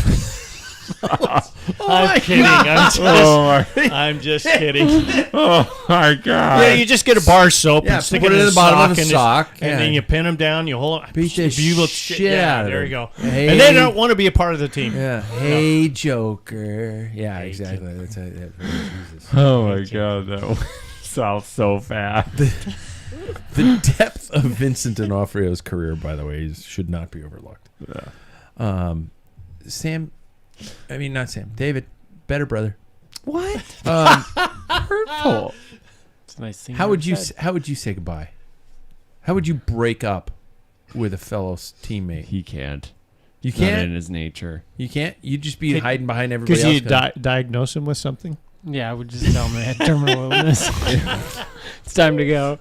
Speaker 2: kidding. I'm just kidding.
Speaker 5: Oh my God!
Speaker 2: Yeah, you just get a bar soap and stick
Speaker 3: put
Speaker 2: it in
Speaker 3: the bottom of the
Speaker 2: and
Speaker 3: sock,
Speaker 2: and then you pin them down. You hold it.
Speaker 3: Beat the shit out of
Speaker 2: there
Speaker 3: them.
Speaker 2: you go.
Speaker 3: Hey.
Speaker 2: And they don't want to be a part of the team.
Speaker 3: Yeah. Hey, Joker. Yeah, exactly. That's Jesus.
Speaker 5: Oh my God! That sounds so bad.
Speaker 3: The depth of Vincent D'Onofrio's career, by the way, should not be overlooked.
Speaker 5: Yeah.
Speaker 3: David, better brother.
Speaker 5: What?
Speaker 3: Hurtful.
Speaker 1: It's a nice thing.
Speaker 3: How would you say goodbye? How would you break up with a fellow teammate?
Speaker 5: He can't.
Speaker 3: You
Speaker 5: It's not
Speaker 3: can't.
Speaker 5: in his nature.
Speaker 3: You can't. You'd just be hiding behind everybody
Speaker 2: Because
Speaker 3: else.
Speaker 2: you diagnose him with something?
Speaker 1: Yeah, I would just tell them they had terminal illness. It's time to go.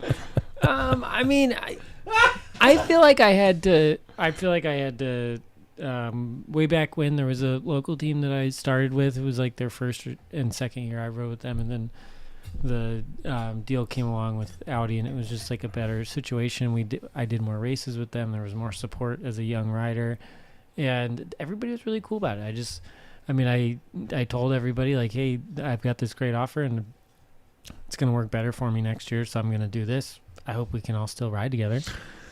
Speaker 1: I feel like I had to. Way back when there was a local team that I started with. It was like their first and second year I rode with them, and then the deal came along with Audi, and it was just like a better situation. I did more races with them. There was more support as a young rider, and everybody was really cool about it. I told everybody, like, hey, I've got this great offer, and it's going to work better for me next year, so I'm going to do this. I hope we can all still ride together.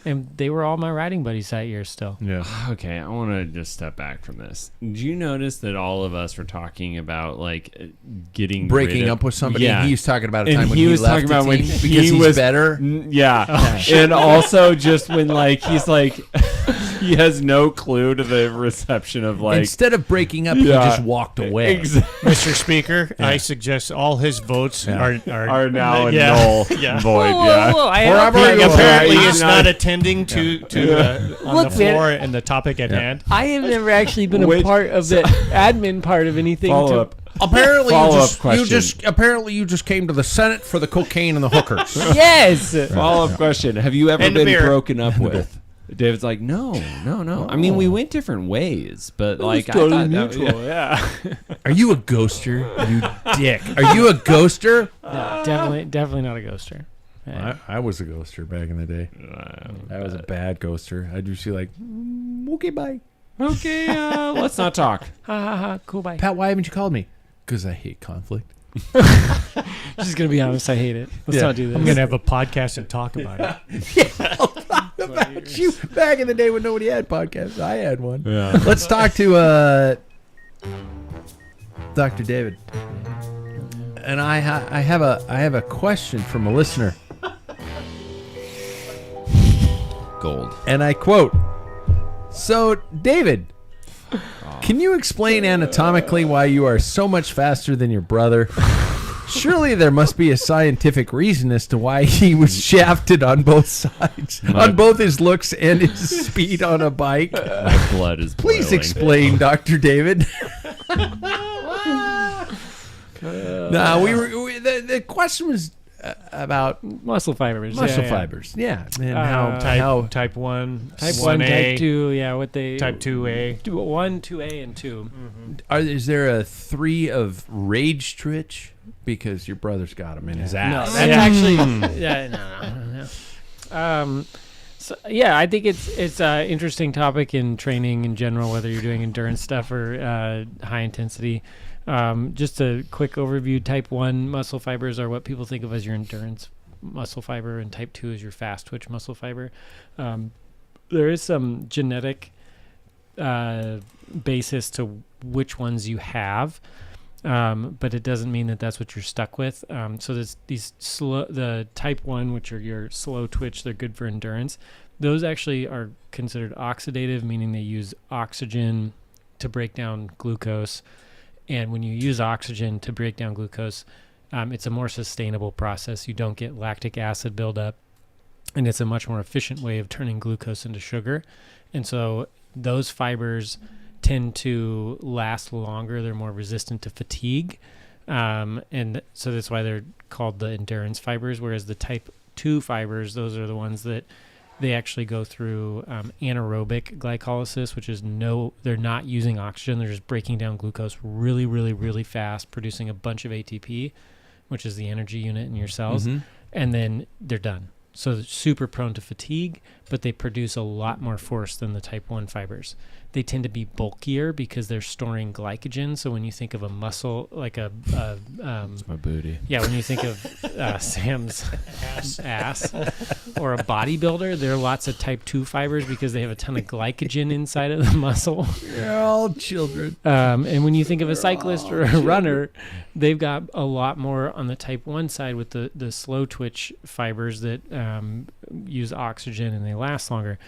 Speaker 1: And they were all my riding buddies that year still.
Speaker 3: Yeah.
Speaker 5: Okay, I want to just step back from this. Did you notice that all of us were talking about
Speaker 3: Breaking up with somebody?
Speaker 5: Yeah.
Speaker 3: And he was talking about a
Speaker 5: And
Speaker 3: time when
Speaker 5: he
Speaker 3: he
Speaker 5: was
Speaker 3: left
Speaker 5: talking
Speaker 3: the
Speaker 5: about when
Speaker 3: team
Speaker 5: he
Speaker 3: because he's
Speaker 5: was
Speaker 3: better.
Speaker 5: Yeah, and also just when he's he has no clue to the reception of
Speaker 3: Instead of breaking up, he just walked away.
Speaker 2: Mr. Speaker, I suggest all his votes are
Speaker 5: now a
Speaker 2: yeah.
Speaker 5: null
Speaker 2: Yeah.
Speaker 5: void.
Speaker 2: Apparently,
Speaker 5: Yeah.
Speaker 2: it's not attending to on
Speaker 1: Look,
Speaker 2: the floor and the topic at hand.
Speaker 1: I have never actually been a
Speaker 5: Which-
Speaker 1: part of the admin part of anything.
Speaker 5: Follow up.
Speaker 3: Apparently,
Speaker 5: Follow-up
Speaker 3: you just came to the Senate for the cocaine and the hookers.
Speaker 1: Yes.
Speaker 5: Follow up question: have you ever
Speaker 2: And the
Speaker 5: been
Speaker 2: beer.
Speaker 5: broken up with? David's like, no. I mean, we went different ways, but I thought
Speaker 1: neutral. Yeah.
Speaker 3: Are you a ghoster, you dick? Are you a ghoster?
Speaker 1: No, definitely not a ghoster. Yeah.
Speaker 3: I was a ghoster back in the day. I was a bad ghoster. I'd just be like, okay, bye.
Speaker 5: Okay, let's not talk.
Speaker 1: Ha ha ha. Cool. Bye.
Speaker 3: Pat, why haven't you called me? Because I hate conflict.
Speaker 1: Just gonna be honest. I hate it. Let's not do this.
Speaker 2: I'm going to have a podcast and talk about it.
Speaker 3: About you back in the day when nobody had podcasts. I had one.
Speaker 5: Yeah.
Speaker 3: Let's talk to Dr. David. And I have a question from a listener.
Speaker 5: Gold.
Speaker 3: And I quote, "So, David, can you explain anatomically why you are so much faster than your brother? Surely there must be a scientific reason as to why he was shafted on both sides, on both his looks and his speed on a bike.
Speaker 5: My blood is
Speaker 3: Please
Speaker 5: boiling.
Speaker 3: explain, Dr. David." No, the question was about
Speaker 1: muscle fibers.
Speaker 3: muscle
Speaker 1: yeah.
Speaker 3: fibers. Yeah, and
Speaker 2: Type 1,
Speaker 1: Type
Speaker 2: 1A,
Speaker 1: 1, Type 2. Yeah, what they
Speaker 2: Type 2A.
Speaker 1: 1, 2A, and 2.
Speaker 3: is there a 3 of rage twitch? Because your brother's got him in his
Speaker 1: No,
Speaker 3: ass.
Speaker 1: that's actually. Yeah, no. So yeah, I think it's an interesting topic in training in general, whether you're doing endurance stuff or high intensity. Just a quick overview: Type 1 muscle fibers are what people think of as your endurance muscle fiber, and Type 2 is your fast twitch muscle fiber. There is some genetic basis to which ones you have. But it doesn't mean that that's what you're stuck with. So the Type 1, which are your slow twitch, they're good for endurance. Those actually are considered oxidative, meaning they use oxygen to break down glucose. And when you use oxygen to break down glucose, it's a more sustainable process. You don't get lactic acid buildup, and it's a much more efficient way of turning glucose into sugar. And so those fibers tend to last longer. They're more resistant to fatigue. And so that's why they're called the endurance fibers, whereas the Type 2 fibers, those are the ones that they actually go through anaerobic glycolysis, which is they're not using oxygen. They're just breaking down glucose really, really, really fast, producing a bunch of ATP, which is the energy unit in your cells. And then they're done. So they're super prone to fatigue, but they produce a lot more force than the type 1 fibers. They tend to be bulkier because they're storing glycogen. So when you think of a muscle, like
Speaker 5: It's my booty.
Speaker 1: yeah, when you think of Sam's ass or a bodybuilder, there are lots of type 2 fibers because they have a ton of glycogen inside of the muscle.
Speaker 3: They're all children.
Speaker 1: And when you think of a cyclist or a runner, they've got a lot more on the type 1 side with the slow twitch fibers that use oxygen and they last longer.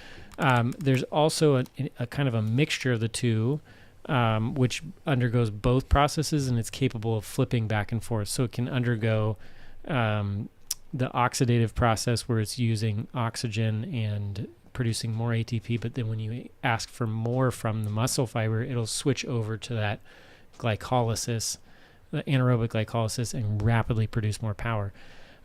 Speaker 1: There's also a kind of a mixture of the two, which undergoes both processes, and it's capable of flipping back and forth. So it can undergo the oxidative process where it's using oxygen and producing more ATP, but then when you ask for more from the muscle fiber, it'll switch over to that glycolysis, the anaerobic glycolysis, and rapidly produce more power.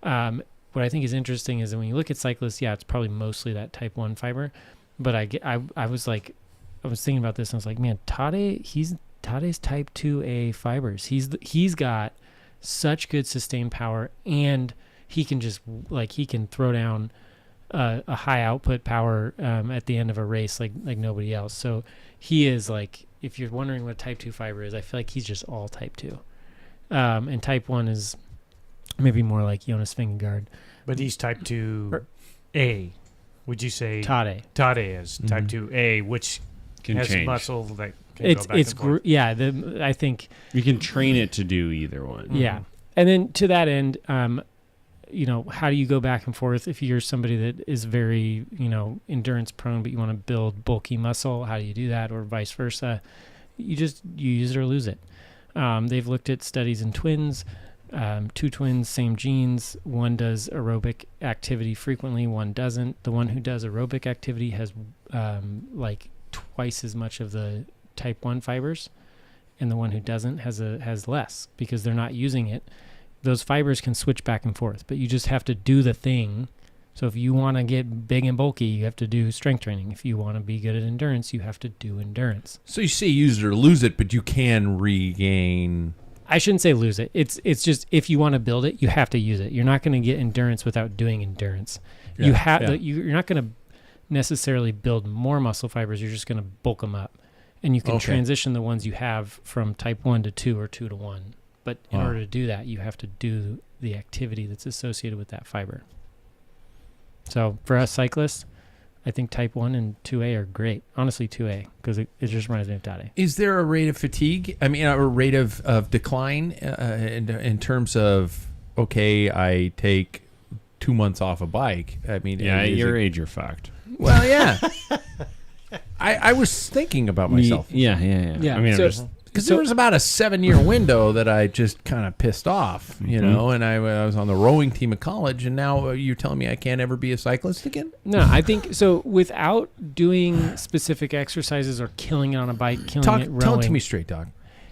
Speaker 1: What I think is interesting is that when you look at cyclists, it's probably mostly that type 1 fiber. But I was thinking about this and I was like, man, Tade's type 2A fibers. He's got such good sustained power, and he can throw down a high output power at the end of a race like nobody else. So he is like, if you're wondering what type 2 fiber is, I feel like he's just all type 2. And type 1 is maybe more like Jonas Vingegaard.
Speaker 2: But he's type 2A. Would you say
Speaker 1: Tade
Speaker 2: is type 2A, which
Speaker 5: Can
Speaker 2: has
Speaker 5: change.
Speaker 2: muscle that can go back and forth?
Speaker 1: I think
Speaker 5: You can train it to do either one.
Speaker 1: yeah. And then to that end, how do you go back and forth if you're somebody that is very, endurance prone, but you want to build bulky muscle? How do you do that, or vice versa? You use it or lose it. They've looked at studies in twins. 2 twins, same genes. One does aerobic activity frequently, one doesn't. The one who does aerobic activity has like twice as much of the type 1 fibers, and the one who doesn't has less because they're not using it. Those fibers can switch back and forth, but you just have to do the thing. So if you want to get big and bulky, you have to do strength training. If you want to be good at endurance, you have to do endurance.
Speaker 3: So you say use it or lose it, but you can regain.
Speaker 1: I shouldn't say lose it. It's just if you want to build it, you have to use it. You're not going to get endurance without doing endurance. You're not going to necessarily build more muscle fibers. You're just going to bulk them up, and you can transition the ones you have from type 1 to 2 or 2 to 1. But in order to do that, you have to do the activity that's associated with that fiber. So for us cyclists, I think type 1 and 2A are great. Honestly, 2A, because it just reminds me of Tade.
Speaker 3: Is there a rate of fatigue? I mean, a rate of decline in terms of, I take 2 months off a bike. I mean,
Speaker 5: At your age, you're fucked.
Speaker 3: Well, yeah. I was thinking about myself.
Speaker 5: Yeah. I mean,
Speaker 3: Because there was about a 7-year window that I just kind of pissed off, and I was on the rowing team at college, and now you're telling me I can't ever be a cyclist again?
Speaker 1: No, I think so. Without doing specific exercises or killing it on a bike, it rowing.
Speaker 3: Tell it to me straight, dog.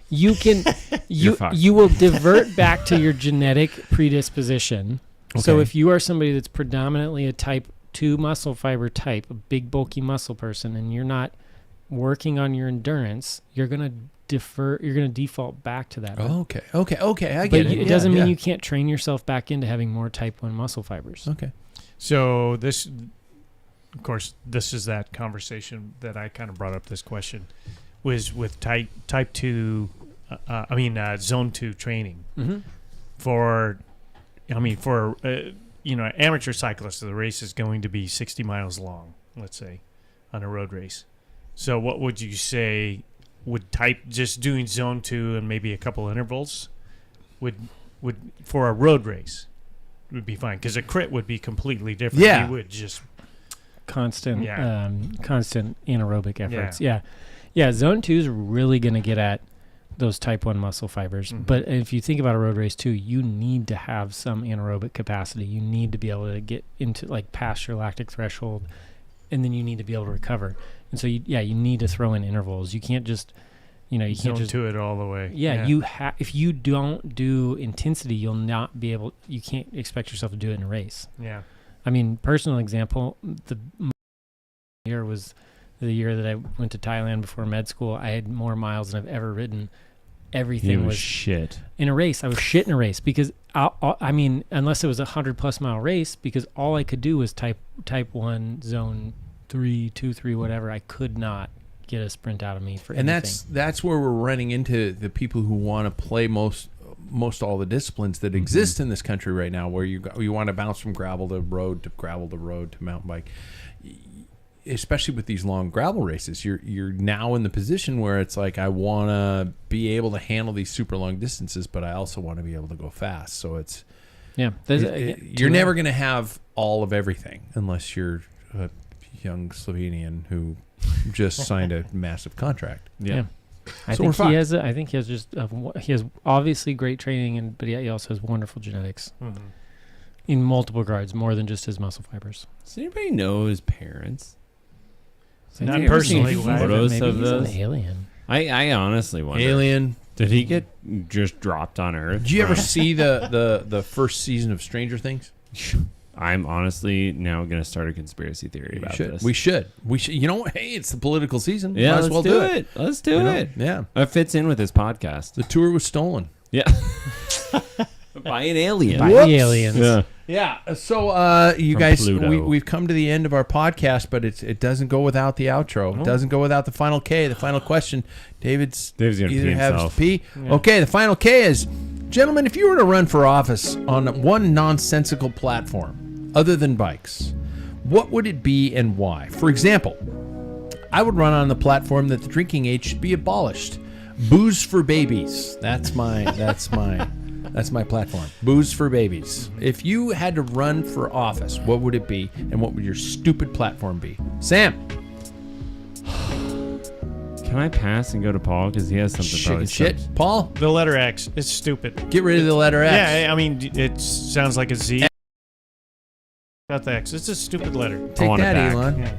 Speaker 1: You can you will divert back to your genetic predisposition. Okay. So if you are somebody that's predominantly a type 2 muscle fiber type, a big bulky muscle person, and you're not working on your endurance, you're going to default back to that.
Speaker 3: Okay. I get it.
Speaker 1: It doesn't mean you can't train yourself back into having more type 1 muscle fibers.
Speaker 3: Okay.
Speaker 2: So this, of course, this is that conversation that I kind of brought up. This question was with type 2, zone 2 training for amateur cyclists. The race is going to be 60 miles long, let's say, on a road race. So what would you say? Would just doing zone 2 and maybe a couple intervals would for a road race would be fine, because a crit would be completely different.
Speaker 3: Yeah,
Speaker 2: you would just
Speaker 1: constant anaerobic efforts. Yeah. Zone 2 is really going to get at those type 1 muscle fibers. Mm-hmm. But if you think about a road race too, you need to have some anaerobic capacity. You need to be able to get into past your lactic threshold, and then you need to be able to recover. And so you need to throw in intervals. You can't just, you can't just
Speaker 2: do it all the way.
Speaker 1: Yeah. If you don't do intensity, you'll not be able. You can't expect yourself to do it in a race.
Speaker 2: Yeah.
Speaker 1: I mean, personal example, the year was the year that I went to Thailand before med school. I had more miles than I've ever ridden. Everything was
Speaker 5: shit.
Speaker 1: In a race. I was shit in a race because I mean, unless it was 100+ mile race, because all I could do was type 1 zone 3, 2, 3, whatever. I could not get a sprint out of me for anything.
Speaker 3: And that's where we're running into the people who want to play most all the disciplines that exist in this country right now, where you want to bounce from gravel to road to gravel to road to mountain bike. Especially with these long gravel races, you're now in the position where it's like, I want to be able to handle these super long distances, but I also want to be able to go fast. So it's you're never going to have all of everything unless you're a young Slovenian who just signed a massive contract.
Speaker 1: Yeah. I think he has obviously great training, but he also has wonderful genetics in multiple regards, more than just his muscle fibers.
Speaker 5: Does anybody know his parents?
Speaker 2: Not personally.
Speaker 5: Photos of
Speaker 1: he's
Speaker 5: those?
Speaker 1: an alien.
Speaker 5: I honestly wonder.
Speaker 3: Alien.
Speaker 5: Did he get just dropped on Earth?
Speaker 3: Did you ever see the first season of Stranger Things?
Speaker 5: I'm honestly now going to start a conspiracy theory about this.
Speaker 3: We should. You know what? Hey, it's the political season.
Speaker 5: Yeah,
Speaker 3: Might as well do it.
Speaker 5: Let's do it.
Speaker 3: Yeah.
Speaker 5: It fits in with this podcast.
Speaker 3: The tour was stolen.
Speaker 5: Yeah. By an alien.
Speaker 1: By the aliens.
Speaker 5: Yeah.
Speaker 3: Yeah. So, you
Speaker 5: From
Speaker 3: guys,
Speaker 5: Pluto.
Speaker 3: we've come to the end of our podcast, but it doesn't go without the outro. It doesn't go without the final K, the final question. David's
Speaker 5: gonna
Speaker 3: either
Speaker 5: pee
Speaker 3: has
Speaker 5: himself.
Speaker 3: to pee. Yeah. Okay, the final K is, gentlemen, if you were to run for office on one nonsensical platform other than bikes, what would it be and why? For example, I would run on the platform that the drinking age should be abolished. Booze for babies. That's my platform. Booze for babies. If you had to run for office, what would it be, and what would your stupid platform be? Sam.
Speaker 5: Can I pass and go to Paul because he has something probably
Speaker 3: Shit. Paul?
Speaker 2: The letter X. It's stupid.
Speaker 3: Get rid of the letter X.
Speaker 2: Yeah, I mean, it sounds like a Z. Not the X. It's a stupid letter.
Speaker 3: Take
Speaker 5: want it
Speaker 3: that,
Speaker 5: back.
Speaker 3: Elon.
Speaker 2: Yeah.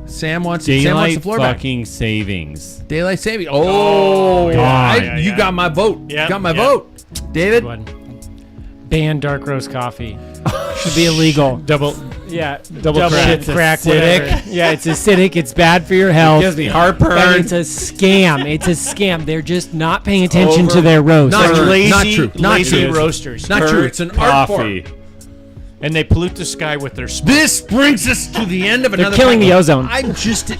Speaker 3: Sam wants the
Speaker 5: Daylight
Speaker 3: floor back.
Speaker 5: fucking savings.
Speaker 3: Daylight saving. Oh,
Speaker 2: yeah.
Speaker 3: you got my vote.
Speaker 2: Yeah,
Speaker 3: You got my
Speaker 2: yeah.
Speaker 3: vote. David?
Speaker 1: Good one. Ban dark roast coffee. Should be illegal.
Speaker 2: Double
Speaker 1: Double
Speaker 2: crack.
Speaker 1: shit crack.
Speaker 5: It's
Speaker 1: Whatever.
Speaker 5: acidic.
Speaker 1: Yeah, it's acidic. It's bad for your health.
Speaker 5: Gives me
Speaker 1: But
Speaker 5: heartburn.
Speaker 1: it's a scam. It's a scam. They're just not paying attention to their roast.
Speaker 3: Not true.
Speaker 2: Lazy,
Speaker 3: Not true. Not
Speaker 2: lazy
Speaker 3: true.
Speaker 2: roasters.
Speaker 3: Not true. It's an art
Speaker 5: Coffee.
Speaker 3: form.
Speaker 2: And they pollute the sky with their smoke.
Speaker 3: This brings us to the end of another.
Speaker 1: killing the ozone.
Speaker 3: I'm just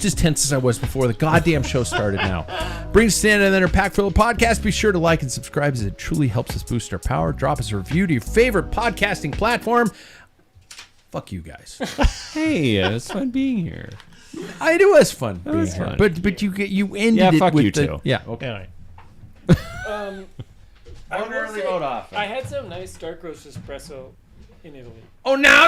Speaker 3: as tense as I was before the goddamn show started. Now, brings us to the end of another Packfiller podcast. Be sure to like and subscribe, as it truly helps us boost our power. Drop us a review to your favorite podcasting platform. Fuck you guys.
Speaker 5: Hey, it's fun being here.
Speaker 3: It was fun being
Speaker 5: was
Speaker 3: here,
Speaker 5: fun.
Speaker 3: but you ended
Speaker 5: Yeah,
Speaker 3: it
Speaker 5: fuck
Speaker 3: with
Speaker 5: you
Speaker 3: the
Speaker 5: too.
Speaker 3: yeah. Okay.
Speaker 2: Anyway.
Speaker 1: I had some nice dark roast espresso in Italy.
Speaker 3: Oh, now.